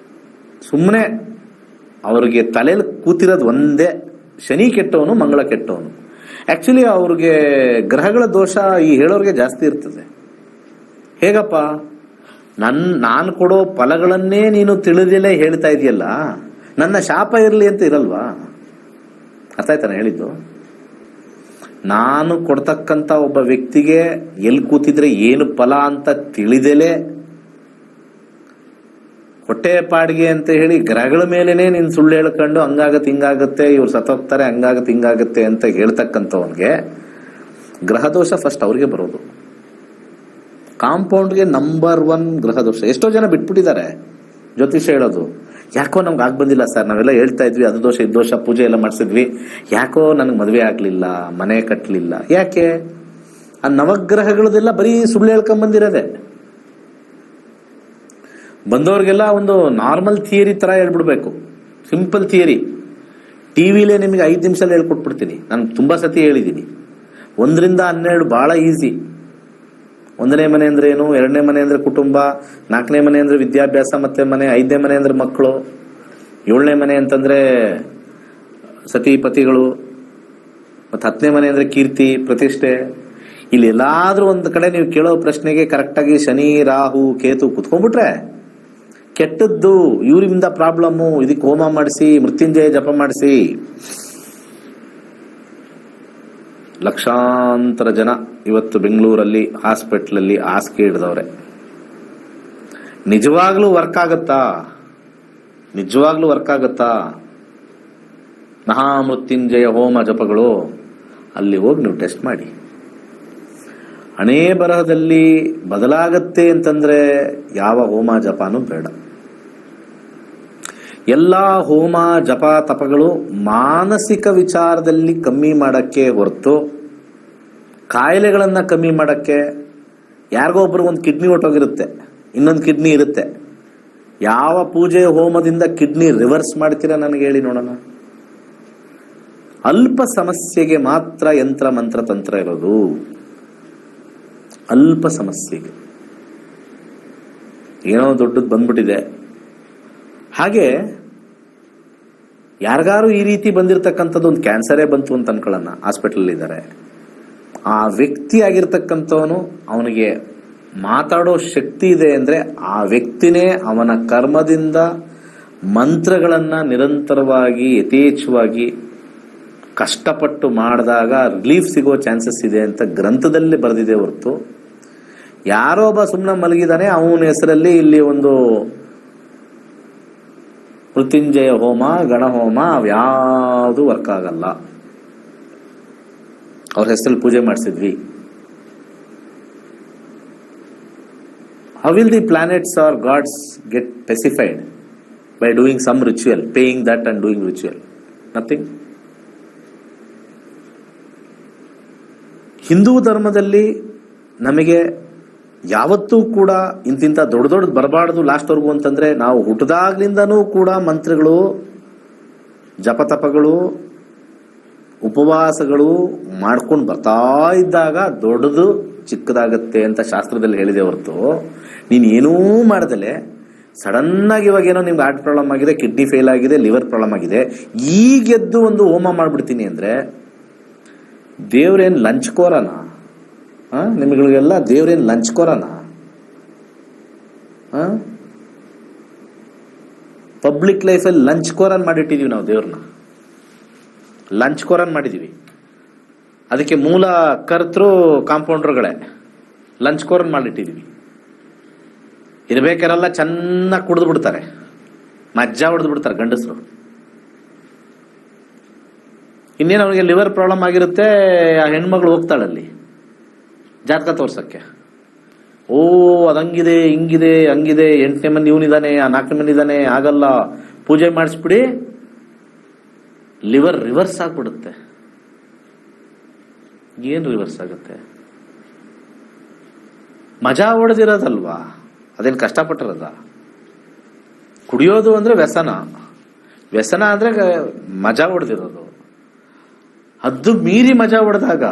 ಸುಮ್ಮನೆ ಅವ್ರಿಗೆ ತಲೆಯಲ್ಲಿ ಕೂತಿರೋದು ಒಂದೇ, ಶನಿ ಕೆಟ್ಟವನು, ಮಂಗಳ ಕೆಟ್ಟವನು. ಆಕ್ಚುಲಿ ಅವ್ರಿಗೆ ಗ್ರಹಗಳ ದೋಷ ಈ ಹೇಳೋರಿಗೆ ಜಾಸ್ತಿ ಇರ್ತದೆ. ಹೇಗಪ್ಪ, ನಾನು ಕೊಡೋ ಫಲಗಳನ್ನೇ ನೀನು ತಿಳಿದಲೇ ಹೇಳ್ತಾ ಇದೆಯಲ್ಲ, ನನ್ನ ಶಾಪ ಇರಲಿ ಅಂತ ಇರಲ್ವಾ? ಅರ್ಥ ಆಯ್ತಾನೆ ಹೇಳಿದ್ದು? ನಾನು ಕೊಡ್ತಕ್ಕಂಥ ಒಬ್ಬ ವ್ಯಕ್ತಿಗೆ ಎಲ್ಲಿ ಕೂತಿದ್ರೆ ಏನು ಫಲ ಅಂತ ತಿಳಿದಲೇ ಹೊಟ್ಟೆ ಪಾಡಿಗೆ ಅಂತ ಹೇಳಿ ಗ್ರಹಗಳ ಮೇಲೇನೆ ನೀನು ಸುಳ್ಳು ಹೇಳ್ಕೊಂಡು ಹಂಗಾಗತ್ತೆ ಹಿಂಗಾಗತ್ತೆ, ಇವ್ರು ಸತ್ತೋಗ್ತಾರೆ, ಹಂಗಾಗತ್ತೆ ಹಿಂಗಾಗತ್ತೆ ಅಂತ ಹೇಳ್ತಕ್ಕಂಥವನ್ಗೆ ಗ್ರಹದೋಷ ಫಸ್ಟ್ ಅವ್ರಿಗೆ ಬರೋದು. ಕಾಂಪೌಂಡ್ಗೆ ನಂಬರ್ 1 ಗ್ರಹದೋಷ. ಎಷ್ಟೋ ಜನ ಬಿಟ್ಬಿಟ್ಟಿದ್ದಾರೆ ಜ್ಯೋತಿಷ್ಯ ಹೇಳೋದು. ಯಾಕೋ ನಮ್ಗೆ ಆಗ್ ಬಂದಿಲ್ಲ ಸರ್, ನಾವೆಲ್ಲ ಹೇಳ್ತಾ ಇದ್ವಿ ಅದು ದೋಷ ಇದು ದೋಷ, ಪೂಜೆ ಎಲ್ಲ ಮಾಡಿಸಿದ್ವಿ, ಯಾಕೋ ನನಗೆ ಮದುವೆ ಆಗ್ಲಿಲ್ಲ, ಮನೆ ಕಟ್ಟಲಿಲ್ಲ. ಯಾಕೆ? ಆ ನವಗ್ರಹಗಳದೆಲ್ಲ ಬರೀ ಸುಳ್ಳು ಹೇಳ್ಕೊಂಬಂದಿರೋದೆ. ಬಂದವ್ರಿಗೆಲ್ಲ ಒಂದು ನಾರ್ಮಲ್ ಥಿಯರಿ ತರ ಹೇಳ್ಬಿಡ್ಬೇಕು, ಸಿಂಪಲ್ ಥಿಯರಿ. ಟಿವಿಲೇ ನಿಮಗೆ 5 ನಿಮಿಷದಲ್ಲಿ ಹೇಳ್ಕೊಟ್ಬಿಡ್ತೀನಿ. ನಾನು ತುಂಬಾ ಸತಿ ಹೇಳಿದ್ದೀನಿ. 1 ರಿಂದ 12 ಬಹಳ ಈಸಿ. 1ನೇ ಮನೆ ಅಂದ್ರೆ ಏನು, 2ನೇ ಮನೆ ಅಂದ್ರೆ ಕುಟುಂಬ, 4ನೇ ಮನೆ ಅಂದ್ರೆ ವಿದ್ಯಾಭ್ಯಾಸ ಮತ್ತೆ ಮನೆ, 5ನೇ ಮನೆ ಅಂದ್ರೆ ಮಕ್ಕಳು, 7ನೇ ಮನೆ ಅಂತಂದ್ರೆ ಸತಿ ಪತಿಗಳು, ಮತ್ತೆ 10ನೇ ಮನೆ ಅಂದ್ರೆ ಕೀರ್ತಿ ಪ್ರತಿಷ್ಠೆ. ಇಲ್ಲಿ ಎಲ್ಲಾದ್ರೂ ಒಂದು ಕಡೆ ನೀವು ಕೇಳೋ ಪ್ರಶ್ನೆಗೆ ಕರೆಕ್ಟಾಗಿ ಶನಿ ರಾಹು ಕೇತು ಕುತ್ಕೊಂಡ್ಬಿಟ್ರೆ ಕೆಟ್ಟದ್ದು, ಇವರಿಂದ ಪ್ರಾಬ್ಲಮ್ಮು, ಇದಕ್ಕೆ ಹೋಮ ಮಾಡಿಸಿ, ಮೃತ್ಯುಂಜಯ ಜಪ ಮಾಡಿಸಿ. ಲಕ್ಷಾಂತರ ಜನ ಇವತ್ತು ಬೆಂಗಳೂರಲ್ಲಿ ಹಾಸ್ಪಿಟ್ಲಲ್ಲಿ ಹಾಸಿಗೆ ಹಿಡಿದವ್ರೆ. ನಿಜವಾಗ್ಲೂ ವರ್ಕ್ ಆಗುತ್ತಾ? ಮಹಾಮೃತ್ಯುಂಜಯ ಹೋಮ ಜಪಗಳು ಅಲ್ಲಿ ಹೋಗಿ ನೀವು ಟೆಸ್ಟ್ ಮಾಡಿ. ಹಣೆ ಬರಹದಲ್ಲಿ ಬದಲಾಗತ್ತೆ ಅಂತಂದ್ರೆ ಯಾವ ಹೋಮ ಜಪಾನು ಬೇಡ. ಎಲ್ಲ ಹೋಮ ಜಪ ತಪಗಳು ಮಾನಸಿಕ ವಿಚಾರದಲ್ಲಿ ಕಮ್ಮಿ ಮಾಡಕ್ಕೆ ಹೊರತು ಕಾಯಿಲೆಗಳನ್ನ ಕಮ್ಮಿ ಮಾಡಕ್ಕೆ. ಯಾರಿಗೋ ಒಬ್ರಿಗೆ ಒಂದು ಕಿಡ್ನಿ ಹೊಟ್ಟೋಗಿರುತ್ತೆ, ಇನ್ನೊಂದು ಕಿಡ್ನಿ ಇರುತ್ತೆ. ಯಾವ ಪೂಜೆ ಹೋಮದಿಂದ ಕಿಡ್ನಿ ರಿವರ್ಸ್ ಮಾಡ್ತೀರಾ ನನಗೆ ಹೇಳಿ ನೋಡೋಣ. ಅಲ್ಪ ಸಮಸ್ಯೆಗೆ ಮಾತ್ರ ಯಂತ್ರ ಮಂತ್ರ ತಂತ್ರ ಇರೋದು, ಅಲ್ಪ ಸಮಸ್ಯೆಗೆ. ಏನೋ ದೊಡ್ಡದು ಬಂದ್ಬಿಟ್ಟಿದೆ. ಹಾಗೆ ಯಾರಿಗಾರು ಈ ರೀತಿ ಬಂದಿರತಕ್ಕಂಥದ್ದು, ಒಂದು ಕ್ಯಾನ್ಸರೇ ಬಂತು ಅಂತ ಅನ್ಕೊಳ್ಳೋಣ, ಹಾಸ್ಪಿಟಲ್ ಇದ್ದಾರೆ. ಆ ವ್ಯಕ್ತಿ ಆಗಿರ್ತಕ್ಕಂಥವನು, ಅವನಿಗೆ ಮಾತಾಡೋ ಶಕ್ತಿ ಇದೆ ಅಂದ್ರೆ ಆ ವ್ಯಕ್ತಿನೇ ಅವನ ಕರ್ಮದಿಂದ ಮಂತ್ರಗಳನ್ನ ನಿರಂತರವಾಗಿ ಯಥೇಚ್ಛವಾಗಿ ಕಷ್ಟಪಟ್ಟು ಮಾಡಿದಾಗ ರಿಲೀಫ್ ಸಿಗೋ ಚಾನ್ಸಸ್ ಇದೆ ಅಂತ ಗ್ರಂಥದಲ್ಲಿ ಬರೆದಿದೆ ಹೊರತು ಯಾರೋ ಒಬ್ಬ ಸುಮ್ಮನೆ ಮಲಗಿದಾನೆ ಅವನ ಹೆಸರಲ್ಲಿ ಇಲ್ಲಿ ಒಂದು ಮೃತ್ಯುಂಜಯ ಹೋಮ ಗಣಹೋಮ ಅವ್ಯಾವುದು ವರ್ಕ್ ಆಗಲ್ಲ. ಅವ್ರ ಹೆಸರಲ್ಲಿ ಪೂಜೆ ಮಾಡಿಸಿದ್ವಿ. How will the planets or gods get pacified by doing some ritual, paying that and doing ritual? Nothing. Hindu ಧರ್ಮದಲ್ಲಿ ನಮಗೆ ಯಾವತ್ತೂ ಕೂಡ ಇಂತಿಂತ ದೊಡ್ಡ ದೊಡ್ಡದು ಬರಬಾರ್ದು ಲಾಸ್ಟ್ವರೆಗೂ ಅಂತಂದ್ರೆ ನಾವು ಹುಟ್ಟದಾಗ್ಲಿಂದನೂ ಕೂಡ ಮಂತ್ರಗಳು, ಜಪತಪಗಳು, ಉಪವಾಸಗಳು ಮಾಡ್ಕೊಂಡು ಬರ್ತಾ ಇದ್ದಾಗ ದೊಡ್ಡದು ಚಿಕ್ಕದಾಗತ್ತೆ ಅಂತ ಶಾಸ್ತ್ರದಲ್ಲಿ ಹೇಳಿದೆ ಹೊರತು ನೀನ್ ಏನೂ ಮಾಡ್ದಲೆ ಸಡನ್ ಆಗಿ ಇವಾಗ ಏನೋ ನಿಮ್ಗೆ ಹಾರ್ಟ್ ಪ್ರಾಬ್ಲಮ್ ಆಗಿದೆ, ಕಿಡ್ನಿ ಫೇಲ್ ಆಗಿದೆ, ಲಿವರ್ ಪ್ರಾಬ್ಲಮ್ ಆಗಿದೆ, ಈಗೆದ್ದು ಒಂದು ಹೋಮ ಮಾಡ್ಬಿಡ್ತೀನಿ ಅಂದ್ರೆ ದೇವ್ರೇನ್ ಲಂಚ್ಕೋರನ? ನಿಮ್ಗಳಿಗೆಲ್ಲ ದೇವ್ರೇನ್ ಲಂಚ್ಕೋರನ? ಪಬ್ಲಿಕ್ ಲೈಫಲ್ಲಿ ಲಂಚ್ಕೋರನ್ ಮಾಡಿಟ್ಟಿದೀವಿ ನಾವು ದೇವ್ರನ್ನ, ಲಂಚ್ಕೋರನ್ ಮಾಡಿದೀವಿ. ಅದಕ್ಕೆ ಮೂಲ ಕರ್ತೃ ಕಾಂಪೌಂಡರ್ಗಳೇ ಲಂಚ್ಕೋರನ್ ಮಾಡಿಟ್ಟಿದೀವಿ. ಇರ್ಬೇಕಾರೆಲ್ಲ ಚೆನ್ನಾಗಿ ಕುಡಿದು ಬಿಡ್ತಾರೆ, ಮಜ್ಜಾ ಹೊಡೆದು ಬಿಡ್ತಾರೆ ಗಂಡಸರು. ಇನ್ನೇನು ಅವನಿಗೆ ಲಿವರ್ ಪ್ರಾಬ್ಲಮ್ ಆಗಿರುತ್ತೆ, ಆ ಹೆಣ್ಮಗಳು ಹೋಗ್ತಾಳಲ್ಲಿ ಜಾತಕ ತೋರ್ಸಕ್ಕೆ. ಓ ಅದಂಗಿದೆ, ಹಿಂಗಿದೆ, ಹಂಗಿದೆ, 8ನೇ ಮನೆ ಇವನಿದ್ದಾನೆ, ಆ 4ನೇ ಮನೆ ಇದ್ದಾನೆ, ಆಗಲ್ಲ, ಪೂಜೆ ಮಾಡಿಸ್ಬಿಡಿ, ಲಿವರ್ ರಿವರ್ಸ್ ಆಗ್ಬಿಡುತ್ತೆ. ಏನ್ ರಿವರ್ಸ್ ಆಗುತ್ತೆ? ಮಜಾ ಹೊಡೆದಿರೋದಲ್ವಾ, ಅದೇನು ಕಷ್ಟಪಟ್ಟಿರೋದ? ಕುಡಿಯೋದು ಅಂದ್ರೆ ವ್ಯಸನ, ವ್ಯಸನ ಅಂದ್ರೆ ಮಜಾ ಹೊಡೆದಿರೋದು. ಅದು ಮೀರಿ ಮಜಾ ಹೊಡೆದಾಗ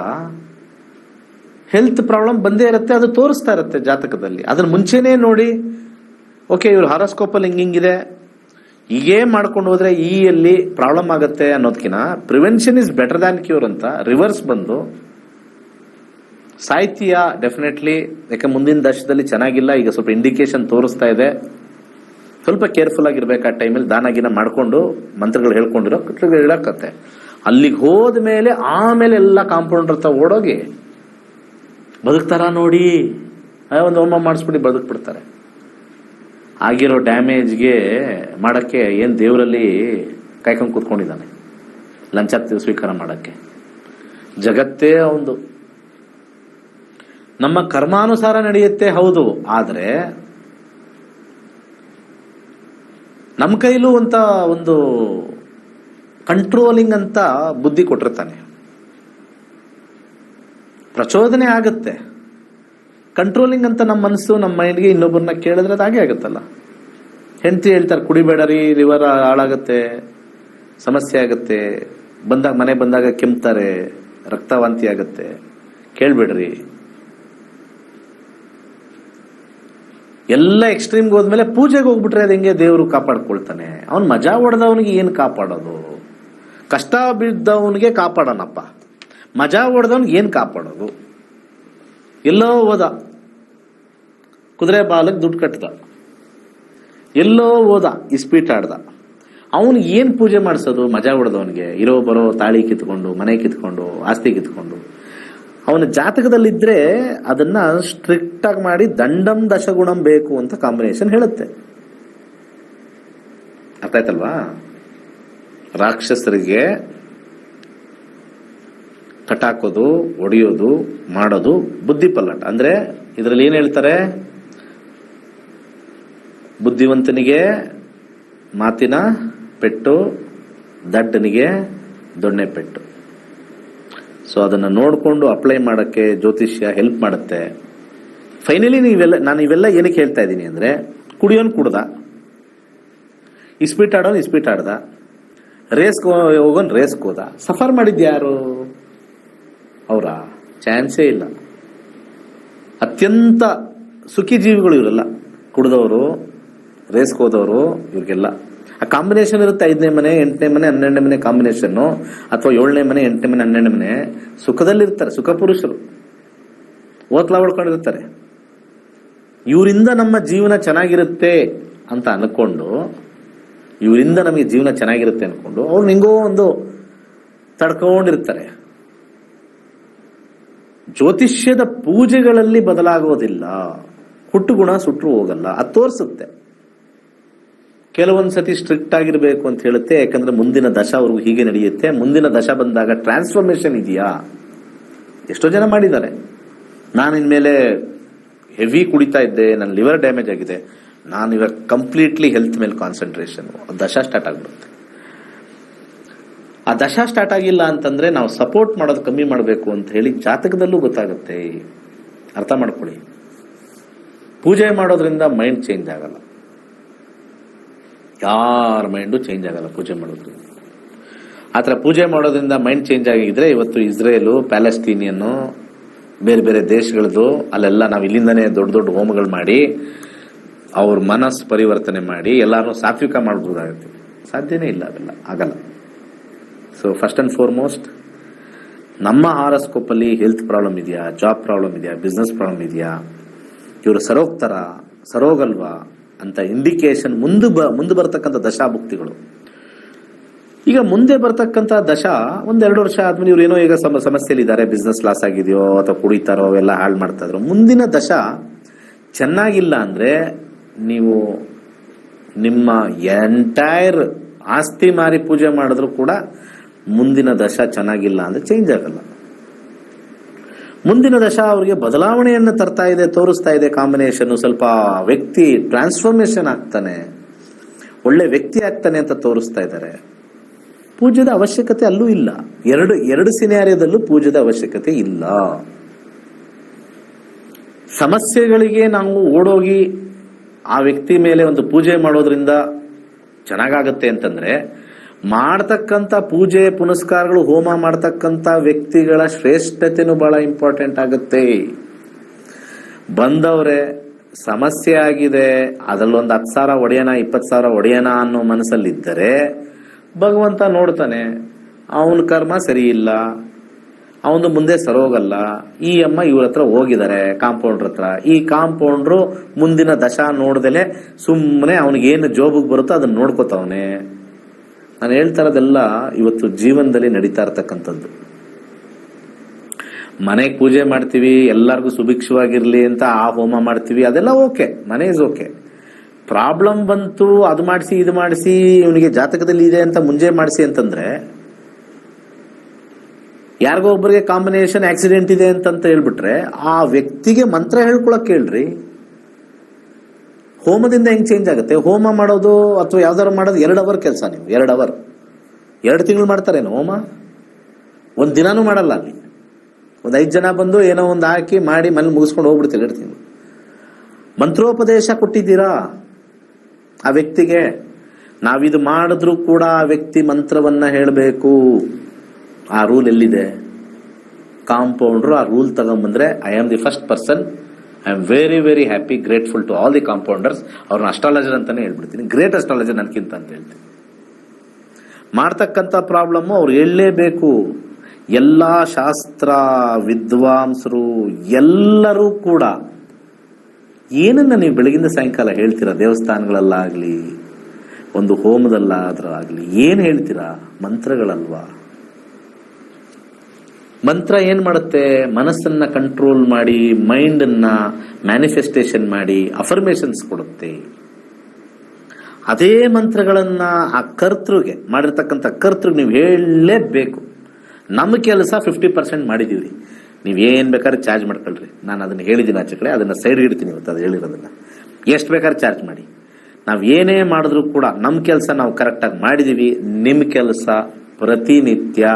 ಹೆಲ್ತ್ ಪ್ರಾಬ್ಲಮ್ ಬಂದೇ ಇರುತ್ತೆ, ಅದು ತೋರಿಸ್ತಾ ಇರುತ್ತೆ ಜಾತಕದಲ್ಲಿ. ಅದನ್ನ ಮುಂಚೆನೇ ನೋಡಿ, ಓಕೆ ಇವ್ರು ಹಾರೋಸ್ಕೋಪಲ್ಲಿ ಹಿಂಗಿದೆ, ಹೀಗೇ ಮಾಡ್ಕೊಂಡು ಹೋದ್ರೆ ಅಲ್ಲಿ ಪ್ರಾಬ್ಲಮ್ ಆಗುತ್ತೆ ಅನ್ನೋದಕ್ಕಿಂತ prevention is better than cure ಅಂತ ರಿವರ್ಸ್ ಬಂದು ಸಾಹಿತ್ಯ ಡೆಫಿನೆಟ್ಲಿ. ಯಾಕೆ ಮುಂದಿನ ದಶದಲ್ಲಿ ಚೆನ್ನಾಗಿಲ್ಲ, ಈಗ ಸ್ವಲ್ಪ ಇಂಡಿಕೇಶನ್ ತೋರಿಸ್ತಾ ಇದೆ, ಸ್ವಲ್ಪ ಕೇರ್ಫುಲ್ ಆಗಿರ್ಬೇಕು. ಆ ಟೈಮಲ್ಲಿ ದಾನಗಿನ ಮಾಡ್ಕೊಂಡು ಮಂತ್ರಗಳು ಹೇಳ್ಕೊಂಡಿರೋ ಹೇಳಕತ್ತೆ. ಅಲ್ಲಿಗೆ ಹೋದ ಮೇಲೆ ಆಮೇಲೆ ಎಲ್ಲ ಕಾಂಪೌಂಡರ್ ಹತ್ರ ಓಡೋಗಿ ಬದುಕ್ತಾರ ನೋಡಿ, ಒಂದು ಹೋಮ ಮಾಡಿಸ್ಬಿಟ್ಟು ಬದುಕ್ಬಿಡ್ತಾರೆ. ಆಗಿರೋ ಡ್ಯಾಮೇಜ್ಗೆ ಮಾಡಕ್ಕೆ ಏನ್ ದೇವರಲ್ಲಿ ಕಾಯ್ಕೊಂಡು ಕೂತ್ಕೊಂಡಿದ್ದಾನೆ, ಲಂಚ ಸ್ವೀಕಾರ ಮಾಡಕ್ಕೆ. ಜಗತ್ತೇ ಒಂದು ನಮ್ಮ ಕರ್ಮಾನುಸಾರ ನಡೆಯುತ್ತೆ, ಹೌದು. ಆದ್ರೆ ನಮ್ಮ ಕೈಲೂ ಅಂತ ಒಂದು ಕಂಟ್ರೋಲಿಂಗ್ ಅಂತ ಬುದ್ಧಿ ಕೊಟ್ಟಿರ್ತಾನೆ. ಪ್ರಚೋದನೆ ಆಗುತ್ತೆ, ಕಂಟ್ರೋಲಿಂಗ್ ಅಂತ ನಮ್ಮ ಮನಸ್ಸು, ನಮ್ಮ ಮೈಂಡ್ಗೆ ಇನ್ನೊಬ್ಬರನ್ನ ಕೇಳಿದ್ರೆ ಅದು ಹಾಗೆ ಆಗುತ್ತಲ್ಲ. ಹೆಂಡತಿ ಹೇಳ್ತಾರೆ ಕುಡಿಬೇಡರಿ, ಲಿವರ್ ಹಾಳಾಗತ್ತೆ, ಸಮಸ್ಯೆ ಆಗತ್ತೆ, ಮನೆ ಬಂದಾಗ ಕೆಮ್ತಾರೆ, ರಕ್ತವಾಂತಿ ಆಗತ್ತೆ, ಕೇಳ್ಬೇಡ್ರಿ. ಎಲ್ಲ ಎಕ್ಸ್ಟ್ರೀಮ್ಗೆ ಹೋದ್ಮೇಲೆ ಪೂಜೆಗೆ ಹೋಗ್ಬಿಟ್ರೆ ಅದು ಹೆಂಗೆ ದೇವರು ಕಾಪಾಡ್ಕೊಳ್ತಾನೆ? ಅವ್ನು ಮಜಾ ಹೊಡೆದವನಿಗೆ ಏನು ಕಾಪಾಡೋದು? ಕಷ್ಟ ಬಿದ್ದವನಿಗೆ ಕಾಪಾಡೋಣಪ್ಪ, ಮಜಾ ಹೊಡೆದವನಿಗೆ ಏನು ಕಾಪಾಡೋದು? ಎಲ್ಲೋ ಹೋದ, ಕುದುರೆ ಬಾಲಕ್ಕೆ ದುಡ್ಡು ಕಟ್ಟದ, ಎಲ್ಲೋ ಹೋದ, ಇಸ್ಪೀಟ್ ಆಡ್ದ, ಅವನಿಗೆ ಏನು ಪೂಜೆ ಮಾಡಿಸೋದು? ಮಜಾ ಹೊಡೆದವನಿಗೆ ಇರೋ ಬರೋ ತಾಳಿ ಕಿತ್ಕೊಂಡು, ಮನೆ ಕಿತ್ಕೊಂಡು, ಆಸ್ತಿ ಕಿತ್ಕೊಂಡು. ಅವನ ಜಾತಕದಲ್ಲಿದ್ರೆ ಅದನ್ನ ಸ್ಟ್ರಿಕ್ಟ್ ಆಗಿ ಮಾಡಿ ದಂಡಂ ದಶಗುಣಂ ಬೇಕು ಅಂತ ಕಾಂಬಿನೇಷನ್ ಹೇಳುತ್ತೆ. ಅರ್ಥ ಆಯ್ತಲ್ವಾ? ರಾಕ್ಷಸರಿಗೆ ಕಟಾಕೋದು, ಒಡೆಯೋದು, ಮಾಡೋದು ಬುದ್ಧಿ ಪಲ್ಲಟ. ಅಂದ್ರೆ ಇದರಲ್ಲಿ ಏನ್ ಹೇಳ್ತಾರೆ? ಬುದ್ಧಿವಂತನಿಗೆ ಮಾತಿನ ಪೆಟ್ಟು, ದಡ್ಡನಿಗೆ ದೊಣ್ಣೆ ಪೆಟ್ಟು. ಸೊ ಅದನ್ನ ನೋಡ್ಕೊಂಡು ಅಪ್ಲೈ ಮಾಡಕ್ಕೆ ಜ್ಯೋತಿಷ್ಯ ಹೆಲ್ಪ್ ಮಾಡುತ್ತೆ. ಫೈನಲಿ ನಾನು ಇವೆಲ್ಲ ಏನಕ್ಕೆ ಹೇಳ್ತಾ ಇದ್ದೀನಿ ಅಂದ್ರೆ, ಕುಡಿಯೋನ್ ಕುಡ್ದ, ಇಸ್ಪೀಟ್ ಆಡೋನ್ ಇಸ್ಪೀಟ್ ಆಡ್ದ, ರೇಸ್ ಹೋಗೋನ್ ರೇಸ್ಗೆ ಹೋದ. ಸಫರ್ ಮಾಡಿದ್ಯಾರು? ಅವರ ಚಾನ್ಸೇ ಇಲ್ಲ. ಅತ್ಯಂತ ಸುಖಿ ಜೀವಿಗಳು ಇವರೆಲ್ಲ, ಕುಡಿದವರು, ರೇಸ್ಗೆ ಹೋದವರು, ಇವ್ರಿಗೆಲ್ಲ ಆ ಕಾಂಬಿನೇಷನ್ ಇರುತ್ತೆ. 5ನೇ ಮನೆ, 8ನೇ ಮನೆ, 12ನೇ ಮನೆ ಕಾಂಬಿನೇಷನ್, ಅಥವಾ 7ನೇ ಮನೆ, 8ನೇ ಮನೆ, 12ನೇ ಮನೆ. ಸುಖದಲ್ಲಿರ್ತಾರೆ, ಸುಖ ಪುರುಷರು, ಓತ್ಲಾ ಹೊಡ್ಕೊಂಡಿರ್ತಾರೆ. ಇವರಿಂದ ನಮ್ಮ ಜೀವನ ಚೆನ್ನಾಗಿರುತ್ತೆ ಅಂತ ಅನ್ಕೊಂಡು, ಇವರಿಂದ ನಮಗೆ ಜೀವನ ಚೆನ್ನಾಗಿರುತ್ತೆ ಅನ್ಕೊಂಡು ಅವ್ರು ನಿಂಗೋ ಒಂದು ತಡ್ಕೊಂಡಿರ್ತಾರೆ. ಜ್ಯೋತಿಷ್ಯದ ಪೂಜೆಗಳಲ್ಲಿ ಬದಲಾಗೋದಿಲ್ಲ, ಹುಟ್ಟುಗುಣ ಸುಟ್ಟರು ಹೋಗಲ್ಲ. ಅದು ತೋರಿಸುತ್ತೆ. ಕೆಲವೊಂದ್ಸತಿ ಸ್ಟ್ರಿಕ್ಟ್ ಆಗಿರ್ಬೇಕು ಅಂತ ಹೇಳುತ್ತೆ, ಯಾಕಂದ್ರೆ ಮುಂದಿನ ದಶ ಅವ್ರಿಗೂ ಹೀಗೆ ನಡೆಯುತ್ತೆ. ಮುಂದಿನ ದಶ ಬಂದಾಗ ಟ್ರಾನ್ಸ್ಫಾರ್ಮೇಶನ್ ಇದೆಯಾ? ಎಷ್ಟೋ ಜನ ಮಾಡಿದ್ದಾರೆ. ನಾನು ಇನ್ಮೇಲೆ ಹೆವಿ ಕುಡಿತಾ ಇದ್ದೆ, ನನ್ನ ಲಿವರ್ ಡ್ಯಾಮೇಜ್ ಆಗಿದೆ, ನಾನು ಇವಾಗ ಕಂಪ್ಲೀಟ್ಲಿ ಹೆಲ್ತ್ ಮೇಲೆ ಕಾನ್ಸಂಟ್ರೇಷನ್. ದಶ ಸ್ಟಾರ್ಟ್ ಆಗ್ಬಿಡುತ್ತೆ. ಆ ದಶ ಸ್ಟಾರ್ಟ್ ಆಗಿಲ್ಲ ಅಂತಂದ್ರೆ ನಾವು ಸಪೋರ್ಟ್ ಮಾಡೋದು ಕಮ್ಮಿ ಮಾಡಬೇಕು ಅಂತ ಹೇಳಿ ಜಾತಕದಲ್ಲೂ ಗೊತ್ತಾಗುತ್ತೆ. ಅರ್ಥ ಮಾಡ್ಕೊಳ್ಳಿ. ಪೂಜೆ ಮಾಡೋದ್ರಿಂದ ಮೈಂಡ್ ಚೇಂಜ್ ಆಗಲ್ಲ, ಯಾರ ಮೈಂಡು ಚೇಂಜ್ ಆಗಲ್ಲ ಪೂಜೆ ಮಾಡೋದ್ರಿಂದ. ಆತರ ಪೂಜೆ ಮಾಡೋದ್ರಿಂದ ಮೈಂಡ್ ಚೇಂಜ್ ಆಗಿದ್ರೆ ಇವತ್ತು ಇಸ್ರೇಲು, ಪ್ಯಾಲೆಸ್ತೀನಿಯನ್ನು, ಬೇರೆ ಬೇರೆ ದೇಶಗಳದ್ದು ಅಲ್ಲೆಲ್ಲ ನಾವು ಇಲ್ಲಿಂದನೇ ದೊಡ್ಡ ದೊಡ್ಡ ಹೋಮಗಳು ಮಾಡಿ ಅವ್ರ ಮನಸ್ಸು ಪರಿವರ್ತನೆ ಮಾಡಿ ಎಲ್ಲಾರು ಸಾತ್ವಿಕ ಮಾಡಬಹುದಾಗುತ್ತೆ. ಸಾಧ್ಯನೇ ಇಲ್ಲ, ಅವೆಲ್ಲ ಆಗಲ್ಲ. ಸೊ ಫಸ್ಟ್ ಅಂಡ್ ಫಾರ್ಮೋಸ್ಟ್ ನಮ್ಮ ಹಾರಸ್ಕೋಪ್ ಅಲ್ಲಿ ಹೆಲ್ತ್ ಪ್ರಾಬ್ಲಮ್ ಇದೆಯಾ, ಜಾಬ್ ಪ್ರಾಬ್ಲಮ್ ಇದೆಯಾ, ಬಿಸ್ನೆಸ್ ಪ್ರಾಬ್ಲಮ್ ಇದೆಯಾ, ಇವರು ಸರೋಗ್ತಾರ ಸರೋಗಲ್ವಾ ಅಂತ ಇಂಡಿಕೇಶನ್ ಮುಂದೆ ಬರ್ತಕ್ಕಂಥ ದಶಾಭುಕ್ತಿಗಳು. ಈಗ ಮುಂದೆ ಬರ್ತಕ್ಕಂಥ ದಶಾ 1-2 ವರ್ಷ ಆದ್ಮೇಲೆ ಇವ್ರು ಏನೋ ಈಗ ಸಮಸ್ಯೆಲಿ ಇದ್ದಾರೆ, ಬಿಸ್ನೆಸ್ ಲಾಸ್ ಆಗಿದೆಯೋ ಅಥವಾ ಕುಡಿತಾರೋ ಎಲ್ಲ ಹಾಳು ಮಾಡ್ತಾ ಇದ್ರು. ಮುಂದಿನ ದಶಾ ಚೆನ್ನಾಗಿಲ್ಲ ಅಂದ್ರೆ ನೀವು ನಿಮ್ಮ ಎಂಟೈರ್ ಆಸ್ತಿ ಮಾರಿ ಪೂಜೆ ಮಾಡಿದ್ರು ಕೂಡ ಮುಂದಿನ ದಶಾ ಚೆನ್ನಾಗಿಲ್ಲ ಅಂದ್ರೆ ಚೇಂಜ್ ಆಗಲ್ಲ. ಮುಂದಿನ ದಶಾ ಅವ್ರಿಗೆ ಬದಲಾವಣೆಯನ್ನು ತರ್ತಾ ಇದೆ, ತೋರಿಸ್ತಾ ಇದೆ. ಕಾಂಬಿನೇಷನ್ ಸ್ವಲ್ಪ ವ್ಯಕ್ತಿ ಟ್ರಾನ್ಸ್ಫಾರ್ಮೇಶನ್ ಆಗ್ತಾನೆ, ಒಳ್ಳೆ ವ್ಯಕ್ತಿ ಆಗ್ತಾನೆ ಅಂತ ತೋರಿಸ್ತಾ ಇದ್ದಾರೆ. ಪೂಜೆದ ಅವಶ್ಯಕತೆ ಅಲ್ಲೂ ಇಲ್ಲ. ಎರಡು ಸಿನಾರಿಯೋದಲ್ಲೂ ಪೂಜೆದ ಅವಶ್ಯಕತೆ ಇಲ್ಲ. ಸಮಸ್ಯೆಗಳಿಗೆ ನಾವು ಓಡೋಗಿ ಆ ವ್ಯಕ್ತಿ ಮೇಲೆ ಒಂದು ಪೂಜೆ ಮಾಡೋದ್ರಿಂದ ಚೆನ್ನಾಗಾಗತ್ತೆ ಅಂತಂದ್ರೆ, ಮಾಡ್ತಕ್ಕಂಥ ಪೂಜೆ ಪುನಸ್ಕಾರಗಳು, ಹೋಮ ಮಾಡ್ತಕ್ಕಂಥ ವ್ಯಕ್ತಿಗಳ ಶ್ರೇಷ್ಠತೆನೂ ಬಹಳ ಇಂಪಾರ್ಟೆಂಟ್ ಆಗುತ್ತೆ. ಬಂದವ್ರೆ ಸಮಸ್ಯೆ ಆಗಿದೆ, ಅದರಲ್ಲೊಂದು 10,000 ಒಡೆಯನ 20,000 ಒಡೆಯನ ಅನ್ನೋ ಮನಸ್ಸಲ್ಲಿದ್ದರೆ ಭಗವಂತ ನೋಡ್ತಾನೆ, ಅವನ ಕರ್ಮ ಸರಿ ಇಲ್ಲ, ಅವನು ಮುಂದೆ ಸರೋಗಲ್ಲ. ಈ ಅಮ್ಮ ಇವ್ರ ಹತ್ರ ಹೋಗಿದ್ದಾರೆ ಕಾಂಪೌಂಡ್ರ ಹತ್ರ. ಈ ಕಾಂಪೌಂಡ್ರು ಮುಂದಿನ ದಶಾ ನೋಡ್ದಲೆ ಸುಮ್ಮನೆ ಅವನಿಗೇನು ಜೋಬಿಗೆ ಬರುತ್ತೋ ಅದನ್ನ ನೋಡ್ಕೋತಾವನೆ. ನಾನು ಹೇಳ್ತಾ ಇರೋದೆಲ್ಲ ಇವತ್ತು ಜೀವನದಲ್ಲಿ ನಡೀತಾ ಇರ್ತಕ್ಕಂಥದ್ದು. ಮನೆಗೆ ಪೂಜೆ ಮಾಡ್ತೀವಿ, ಎಲ್ಲರಿಗೂ ಸುಭಿಕ್ಷವಾಗಿರ್ಲಿ ಅಂತ ಆ ಹೋಮ ಮಾಡ್ತೀವಿ, ಅದೆಲ್ಲ ಓಕೆ, ಮನೆ ಇಸ್ ಓಕೆ. ಪ್ರಾಬ್ಲಮ್ ಬಂತು, ಅದು ಮಾಡಿಸಿ ಇದು ಮಾಡಿಸಿ, ಇವನಿಗೆ ಜಾತಕದಲ್ಲಿ ಇದೆ ಅಂತ ಮುಂಜೆ ಮಾಡಿಸಿ ಅಂತಂದ್ರೆ, ಯಾರಿಗೋ ಒಬ್ಬರಿಗೆ ಕಾಂಬಿನೇಷನ್ ಆಕ್ಸಿಡೆಂಟ್ ಇದೆ ಅಂತ ಹೇಳ್ಬಿಟ್ರೆ ಆ ವ್ಯಕ್ತಿಗೆ ಮಂತ್ರ ಹೇಳ್ಕೊಳಕ್ ಹೇಳ್ರಿ. ಹೋಮದಿಂದ ಹೆಂಗ್ ಚೇಂಜ್ ಆಗುತ್ತೆ? ಹೋಮ ಮಾಡೋದು ಅಥವಾ ಯಾವ್ದಾರು ಮಾಡೋದು 2 ಅವರ್ ಕೆಲಸ. ನೀವು 2 ಅವರ್ 2 ತಿಂಗಳು ಮಾಡ್ತಾರೇನು ಹೋಮ? 1 ದಿನಾನೂ ಮಾಡಲ್ಲ. ಅಲ್ಲಿ ಒಂದು 5 ಜನ ಬಂದು ಏನೋ ಒಂದು ಹಾಕಿ ಮಾಡಿ ಮನೇಲಿ ಮುಗಿಸ್ಕೊಂಡು ಹೋಗ್ಬಿಡ್ತೀವಿ 2 ತಿಂಗಳು. ಮಂತ್ರೋಪದೇಶ ಕೊಟ್ಟಿದ್ದೀರಾ ಆ ವ್ಯಕ್ತಿಗೆ? ನಾವಿದು ಮಾಡಿದ್ರು ಕೂಡ ಆ ವ್ಯಕ್ತಿ ಮಂತ್ರವನ್ನ ಹೇಳಬೇಕು. ಆ ರೂಲ್ ಎಲ್ಲಿದೆ? ಕಾಂಪೌಂಡ್ರು ಆ ರೂಲ್ ತಗೊಂಡ್ಬಂದ್ರೆ, I am the first person, I am very very happy, grateful to all the compounders. ಅವ್ರನ್ನ ಅಸ್ಟ್ರಾಲಜರ್ ಅಂತಾನೆ ಹೇಳ್ಬಿಡ್ತೀನಿ, ಗ್ರೇಟ್ ಅಸ್ಟ್ರಾಲಜರ್ ನನ್ಕಿಂತ ಅಂತ ಹೇಳ್ತೀನಿ. ಮಾಡ್ತಕ್ಕಂಥ ಪ್ರಾಬ್ಲಮ್ ಅವ್ರು ಹೇಳಲೇಬೇಕು. ಎಲ್ಲಾ ಶಾಸ್ತ್ರ ವಿದ್ವಾಂಸರು ಎಲ್ಲರೂ ಕೂಡ ಏನನ್ನ ನೀವು ಬೆಳಗಿಂದ ಸಾಯಂಕಾಲ ಹೇಳ್ತೀರಾ? ದೇವಸ್ಥಾನಗಳಲ್ಲಾಗ್ಲಿ, ಒಂದು ಹೋಮದಲ್ಲಾದ್ರೂ ಆಗ್ಲಿ, ಏನ್ ಹೇಳ್ತೀರಾ? ಮಂತ್ರಗಳಲ್ವಾ? ಮಂತ್ರ ಏನ್ ಮಾಡುತ್ತೆ? ಮನಸ್ಸನ್ನ ಕಂಟ್ರೋಲ್ ಮಾಡಿ, ಮೈಂಡ್ ಅನ್ನ ಮ್ಯಾನಿಫೆಸ್ಟೇಷನ್ ಮಾಡಿ ಅಫರ್ಮೇಶನ್ಸ್ ಕೊಡುತ್ತೆ. ಅದೇ ಮಂತ್ರಗಳನ್ನ ಆ ಕರ್ತೃಗೆ ಮಾಡಿರ್ತಕ್ಕಂಥ ಕರ್ತೃಗೆ ನೀವು ಹೇಳಲೇಬೇಕು. ನಮ್ಮ ಕೆಲಸ 50% ಮಾಡಿದೀವ್ರಿ, ನೀವೇನ್ ಬೇಕಾದ್ರೆ ಚಾರ್ಜ್ ಮಾಡ್ಕೊಳ್ರಿ. ನಾನು ಅದನ್ನ ಹೇಳಿದ್ದೀನಿ ಆಚೆ ಕಡೆ, ಅದನ್ನ ಸೈಡ್ ಇಡ್ತೀನಿ ಇವತ್ತು. ಅದು ಹೇಳಿರೋದನ್ನ ಎಷ್ಟು ಬೇಕಾದ್ರೆ ಚಾರ್ಜ್ ಮಾಡಿ. ನಾವ್ ಏನೇ ಮಾಡಿದ್ರು ಕೂಡ ನಮ್ಮ ಕೆಲಸ ನಾವು ಕರೆಕ್ಟಾಗಿ ಮಾಡಿದೀವಿ. ನಿಮ್ಮ ಕೆಲಸ ಪ್ರತಿನಿತ್ಯ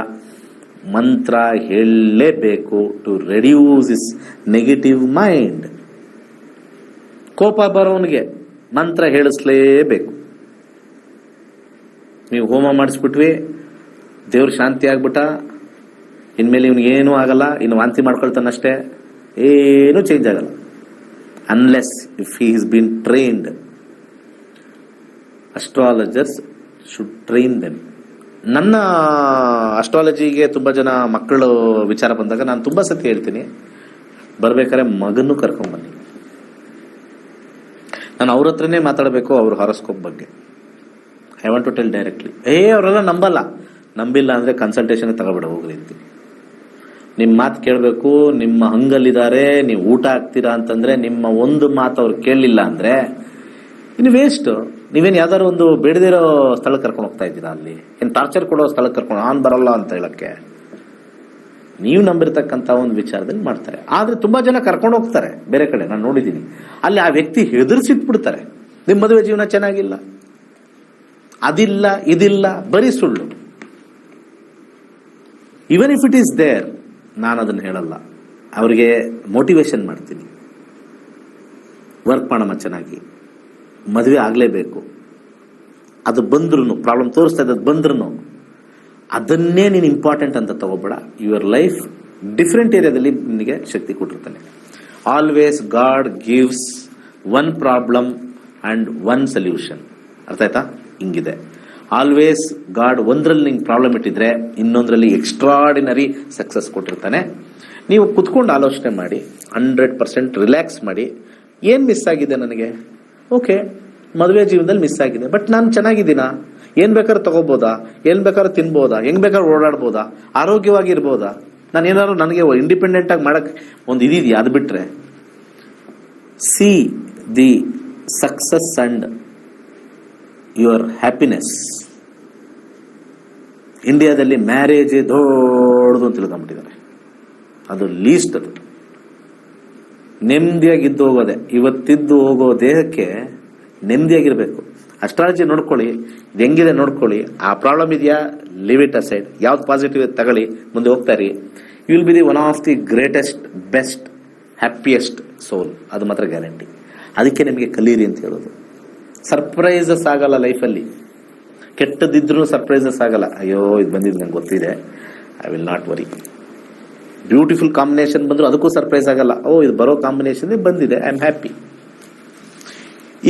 ಮಂತ್ರ ಹೇಳಲೇಬೇಕು to reduce is negative mind. ಕೋಪ ಬರೋನಿಗೆ ಮಂತ್ರ ಹೇಳಿಸ್ಲೇಬೇಕು. ನೀವು ಹೋಮ ಮಾಡಿಸ್ಬಿಟ್ವಿ, ದೇವ್ರ ಶಾಂತಿ ಆಗ್ಬಿಟ್ಟ, ಇನ್ಮೇಲೆ ಇವ್ನಿಗೆ ಏನೂ ಆಗಲ್ಲ, ಇನ್ನು ವಾಂತಿ ಮಾಡ್ಕೊಳ್ತಾನಷ್ಟೇ, ಏನೂ ಚೇಂಜ್ ಆಗಲ್ಲ. Unless if he is been trained. Astrologers should train them. ನನ್ನ ಅಸ್ಟ್ರಾಲಜಿಗೆ ತುಂಬಾ ಜನ ಮಕ್ಕಳು ವಿಚಾರ ಬಂದಾಗ ನಾನು ತುಂಬಾ ಸತಿ ಹೇಳ್ತೀನಿ, ಬರ್ಬೇಕಾದ್ರೆ ಮಗನ್ನು ಕರ್ಕೊಂಡ್ಬನ್ನಿ. ನಾನು ಅವ್ರ ಹತ್ರನೇ ಮಾತಾಡಬೇಕು ಅವ್ರ ಹಾರೋಸ್ಕೋಪ್ ಬಗ್ಗೆ. I want to tell directly. ಅವರೆಲ್ಲ ನಂಬಿಲ್ಲ ಅಂದ್ರೆ ಕನ್ಸಲ್ಟೇಷನ್ ತಗೋಬೇಡ, ಹೋಗ್ರಿ ಅಂತೀನಿ. ನಿಮ್ಮ ಮಾತು ಕೇಳಬೇಕು. ನಿಮ್ಮ ಹಂಗಲ್ಲಿದ್ದಾರೆ, ನೀವು ಊಟ ಹಾಕ್ತೀರಾ ಅಂತಂದ್ರೆ ನಿಮ್ಮ ಒಂದು ಮಾತು ಅವ್ರು ಕೇಳಲಿಲ್ಲ ಅಂದ್ರೆ ಇನ್ನು ವೇಸ್ಟ್. ನೀವೇನು ಯಾವ್ದಾದ್ರು ಒಂದು ಬೇಡದಿರೋ ಸ್ಥಳಕ್ಕೆ ಕರ್ಕೊಂಡು ಹೋಗ್ತಾ ಇದ್ದೀರಾ? ಅಲ್ಲಿ ಏನ್ ಟಾರ್ಚರ್ ಕೊಡೋ ಸ್ಥಳಕ್ಕೆ ಕರ್ಕೊಂಡು ಆನ್ ಬರಲ್ಲ ಅಂತ ಹೇಳಕ್ಕೆ ನೀವು ನಂಬಿರ್ತಕ್ಕಂಥ ಒಂದು ವಿಚಾರದಲ್ಲಿ ಮಾಡ್ತಾರೆ. ಆದ್ರೆ ತುಂಬಾ ಜನ ಕರ್ಕೊಂಡು ಹೋಗ್ತಾರೆ ಬೇರೆ ಕಡೆ, ನಾನು ನೋಡಿದ್ದೀನಿ. ಅಲ್ಲಿ ಆ ವ್ಯಕ್ತಿ ಹೆದರ್ಸಿಟ್ಬಿಡ್ತಾರೆ, ನಿಮ್ಮ ಮದುವೆ ಜೀವನ ಚೆನ್ನಾಗಿಲ್ಲ, ಅದಿಲ್ಲ ಇದಿಲ್ಲ, ಬರೀ ಸುಳ್ಳು. Even if it is there, ನಾನು ಅದನ್ನು ಹೇಳಲ್ಲ, ಅವರಿಗೆ ಮೋಟಿವೇಶನ್ ಮಾಡ್ತೀನಿ. ವರ್ಕ್ ಮಾಡಮ್ಮ ಚೆನ್ನಾಗಿ, ಮದುವೆ ಆಗಲೇಬೇಕು, ಅದು ಬಂದ್ರೂ ಪ್ರಾಬ್ಲಮ್ ತೋರಿಸ್ತಾ ಇದ್ದದ್ದು ಬಂದ್ರೂ ಅದನ್ನೇ ನೀನು ಇಂಪಾರ್ಟೆಂಟ್ ಅಂತ ತಗೋಬೇಡ. ಯುವರ್ ಲೈಫ್ ಡಿಫ್ರೆಂಟ್ ಏರಿಯಾದಲ್ಲಿ ನಿನಗೆ ಶಕ್ತಿ ಕೊಟ್ಟಿರ್ತಾನೆ. Always God gives one problem and one solution. ಅರ್ಥ ಆಯ್ತಾ? ಹಿಂಗಿದೆ. ಆಲ್ವೇಸ್ ಗಾಡ್ ಒಂದ್ರಲ್ಲಿ ನಿಂಗೆ ಪ್ರಾಬ್ಲಮ್ ಇಟ್ಟಿದ್ರೆ ಇನ್ನೊಂದ್ರಲ್ಲಿ ಎಕ್ಸ್ಟ್ರಾಡಿನರಿ ಸಕ್ಸಸ್ ಕೊಟ್ಟಿರ್ತಾನೆ. ನೀವು ಕುತ್ಕೊಂಡು ಆಲೋಚನೆ ಮಾಡಿ, 100% ರಿಲ್ಯಾಕ್ಸ್ ಮಾಡಿ, ಏನ್ ಮಿಸ್ ಆಗಿದೆ ನನಗೆ? ಓಕೆ, ಮದುವೆ ಜೀವನದಲ್ಲಿ ಮಿಸ್ ಆಗಿದೆ, ಬಟ್ ನಾನು ಚೆನ್ನಾಗಿದ್ದೀನಾ? ಏನ್ ಬೇಕಾದ್ರೂ ತಗೋಬೋದಾ? ಏನ್ ಬೇಕಾದ್ರೂ ತಿನ್ಬೋದಾ? ಹೆಂಗ್ ಬೇಕಾದ್ರೂ ಓಡಾಡ್ಬೋದಾ? ಆರೋಗ್ಯವಾಗಿರ್ಬೋದಾ? ನಾನು ಏನಾದ್ರು ನನಗೆ ಇಂಡಿಪೆಂಡೆಂಟ್ ಆಗಿ ಮಾಡಕ್ ಒಂದು ಇದೆಯಾ? ಅದು ಬಿಟ್ರೆ see the success and your happiness. ಇಂಡಿಯಾದಲ್ಲಿ ಮ್ಯಾರೇಜ್ ದೊಡ್ಡದು ಅಂತ ತಿಳ್ಕೊಂಡ್ಬಿಟ್ಟಿದ್ದಾರೆ. ಅದು ಲೀಸ್ಟ್. ಅದು ನೆಮ್ಮದಿಯಾಗಿದ್ದು ಹೋಗೋದೆ. ಇವತ್ತಿದ್ದು ಹೋಗೋ ದೇಹಕ್ಕೆ ನೆಮ್ಮದಿಯಾಗಿರ್ಬೇಕು. ಅಸ್ಟ್ರಾಲಜಿ ನೋಡ್ಕೊಳ್ಳಿ, ಇದು ಹೆಂಗಿದೆ ನೋಡ್ಕೊಳ್ಳಿ. ಆ ಪ್ರಾಬ್ಲಮ್ ಇದೆಯಾ, ಲಿವ್ ಇಟ್ ಅಸೈಡ್. ಯಾವ್ದು ಪಾಸಿಟಿವ್ ತಗೊಳ್ಳಿ, ಮುಂದೆ ಹೋಗ್ತಾ ಇರಿ. You will be the one of the greatest, best, happiest soul. ಅದು ಮಾತ್ರ ಗ್ಯಾರಂಟಿ. ಅದಕ್ಕೆ ನಿಮಗೆ ಕಲೀರಿ ಅಂತ ಹೇಳೋದು. ಸರ್ಪ್ರೈಸಸ್ ಆಗಲ್ಲ ಲೈಫಲ್ಲಿ. ಕೆಟ್ಟದಿದ್ರು ಸರ್ಪ್ರೈಸಸ್ ಆಗಲ್ಲ. ಅಯ್ಯೋ ಇದು ಬಂದಿದ್ದು ನಂಗೆ ಗೊತ್ತಿದೆ, I will not worry. Beautiful combination ಬಂದ್ರು ಅದಕ್ಕೂ ಸರ್ಪ್ರೈಸ್ ಆಗಲ್ಲ. ಓ ಇದು ಬರೋ ಕಾಂಬಿನೇಷನ್ ಬಂದಿದೆ, I am happy.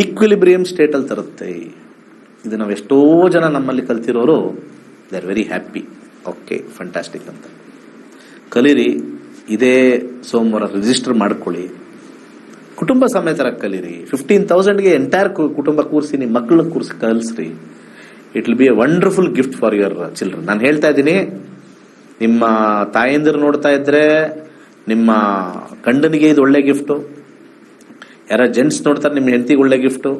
Equilibrium state ಅಲ್ಲಿ ತರುತ್ತೆ. ಇದು ನಾವು ಎಷ್ಟೋ ಜನ ನಮ್ಮಲ್ಲಿ ಕಲ್ತಿರೋರು they are very happy. Okay, fantastic ಅಂತ ಕಲೀರಿ. ಇದೇ ಸೋಮವಾರ ರಿಜಿಸ್ಟರ್ ಮಾಡ್ಕೊಳ್ಳಿ. ಕುಟುಂಬ ಸಮೇತರ ಕಲೀರಿ. 15,000ಗೆ ಎಂಟೈರ್ ಕುಟುಂಬ ಕೂರಿಸಿ, ನಿಮ್ಮ ಮಕ್ಕಳನ್ನ ಕೂರಿಸಿ ಕಲಿಸ್ರಿ. It will be a wonderful gift for your children. ನಾನು ಹೇಳ್ತಾ ಇದ್ದೀನಿ, ನಿಮ್ಮ ತಾಯಂದಿರು ನೋಡ್ತಾ ಇದ್ರೆ ನಿಮ್ಮ ಗಂಡನಿಗೆ ಇದು ಒಳ್ಳೆ ಗಿಫ್ಟು, ಯಾರ ಜೆಂಟ್ಸ್ ನೋಡ್ತಾರೆ ನಿಮ್ಮ ಹೆಂಡತಿಗೆ ಒಳ್ಳೆ ಗಿಫ್ಟು,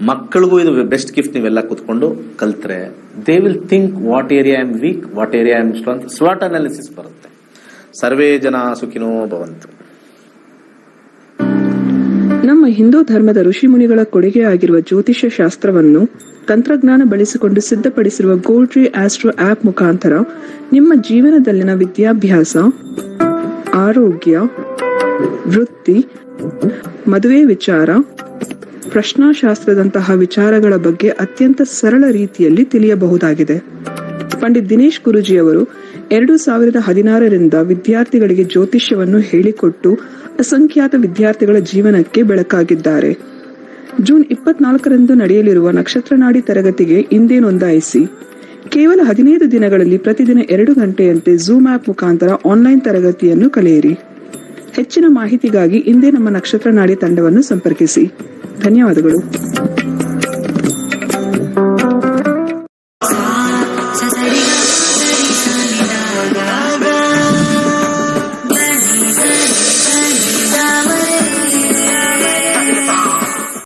ಮಕ್ಕಳಿಗೂ ಇದು ಬೆಸ್ಟ್ ಗಿಫ್ಟ್. ನೀವೆಲ್ಲ ಕೂತ್ಕೊಂಡು ಕಲ್ತ್ರೆ they will think what area I am weak, what area I am strong. ಸ್ವಾಟ್ ಅನಾಲಿಸಿಸ್ ಬರುತ್ತೆ. ಸರ್ವೇ ಜನ ಸುಖಿನೋ ಭವಂತು. ನಮ್ಮ ಹಿಂದೂ ಧರ್ಮದ ಋಷಿಮುನಿಗಳ ಕೊಡುಗೆ ಆಗಿರುವ ಜ್ಯೋತಿಷ್ಯ ಶಾಸ್ತ್ರವನ್ನು ತಂತ್ರಜ್ಞಾನ ಬಳಸಿಕೊಂಡು ಸಿದ್ಧಪಡಿಸಿರುವ ಗೋಲ್ಡ್ ಟ್ರೀ ಆಸ್ಟ್ರೋ ಆಪ್ ಮುಖಾಂತರ ನಿಮ್ಮ ಜೀವನದಲ್ಲಿನ ವಿದ್ಯಾಭ್ಯಾಸ, ಆರೋಗ್ಯ, ವೃತ್ತಿ, ಮದುವೆ ವಿಚಾರ, ಪ್ರಶ್ನಾಶಾಸ್ತ್ರದಂತಹ ವಿಚಾರಗಳ ಬಗ್ಗೆ ಅತ್ಯಂತ ಸರಳ ರೀತಿಯಲ್ಲಿ ತಿಳಿಯಬಹುದಾಗಿದೆ. ಪಂಡಿತ್ ದಿನೇಶ್ ಗುರೂಜಿಯವರು 2016ರಿಂದ ವಿದ್ಯಾರ್ಥಿಗಳಿಗೆ ಜ್ಯೋತಿಷ್ಯವನ್ನು ಹೇಳಿಕೊಟ್ಟು ಅಸಂಖ್ಯಾತ ವಿದ್ಯಾರ್ಥಿಗಳ ಜೀವನಕ್ಕೆ ಬೆಳಕಾಗಿದ್ದಾರೆ. ಜೂನ್ 24ರಂದು ನಡೆಯಲಿರುವ ನಕ್ಷತ್ರ ನಾಡಿ ತರಗತಿಗೆ ಇಂದೇ ನೋಂದಾಯಿಸಿ. ಕೇವಲ 15 ದಿನಗಳಲ್ಲಿ ಪ್ರತಿದಿನ 2 ಗಂಟೆಯಂತೆ ಝೂಮ್ ಆಪ್ ಮುಖಾಂತರ ಆನ್ಲೈನ್ ತರಗತಿಯನ್ನು ಕಲಿಯಿರಿ. ಹೆಚ್ಚಿನ ಮಾಹಿತಿಗಾಗಿ ಇಂದೇ ನಮ್ಮ ನಕ್ಷತ್ರ ನಾಡಿ ತಂಡವನ್ನು ಸಂಪರ್ಕಿಸಿ. ಧನ್ಯವಾದಗಳು.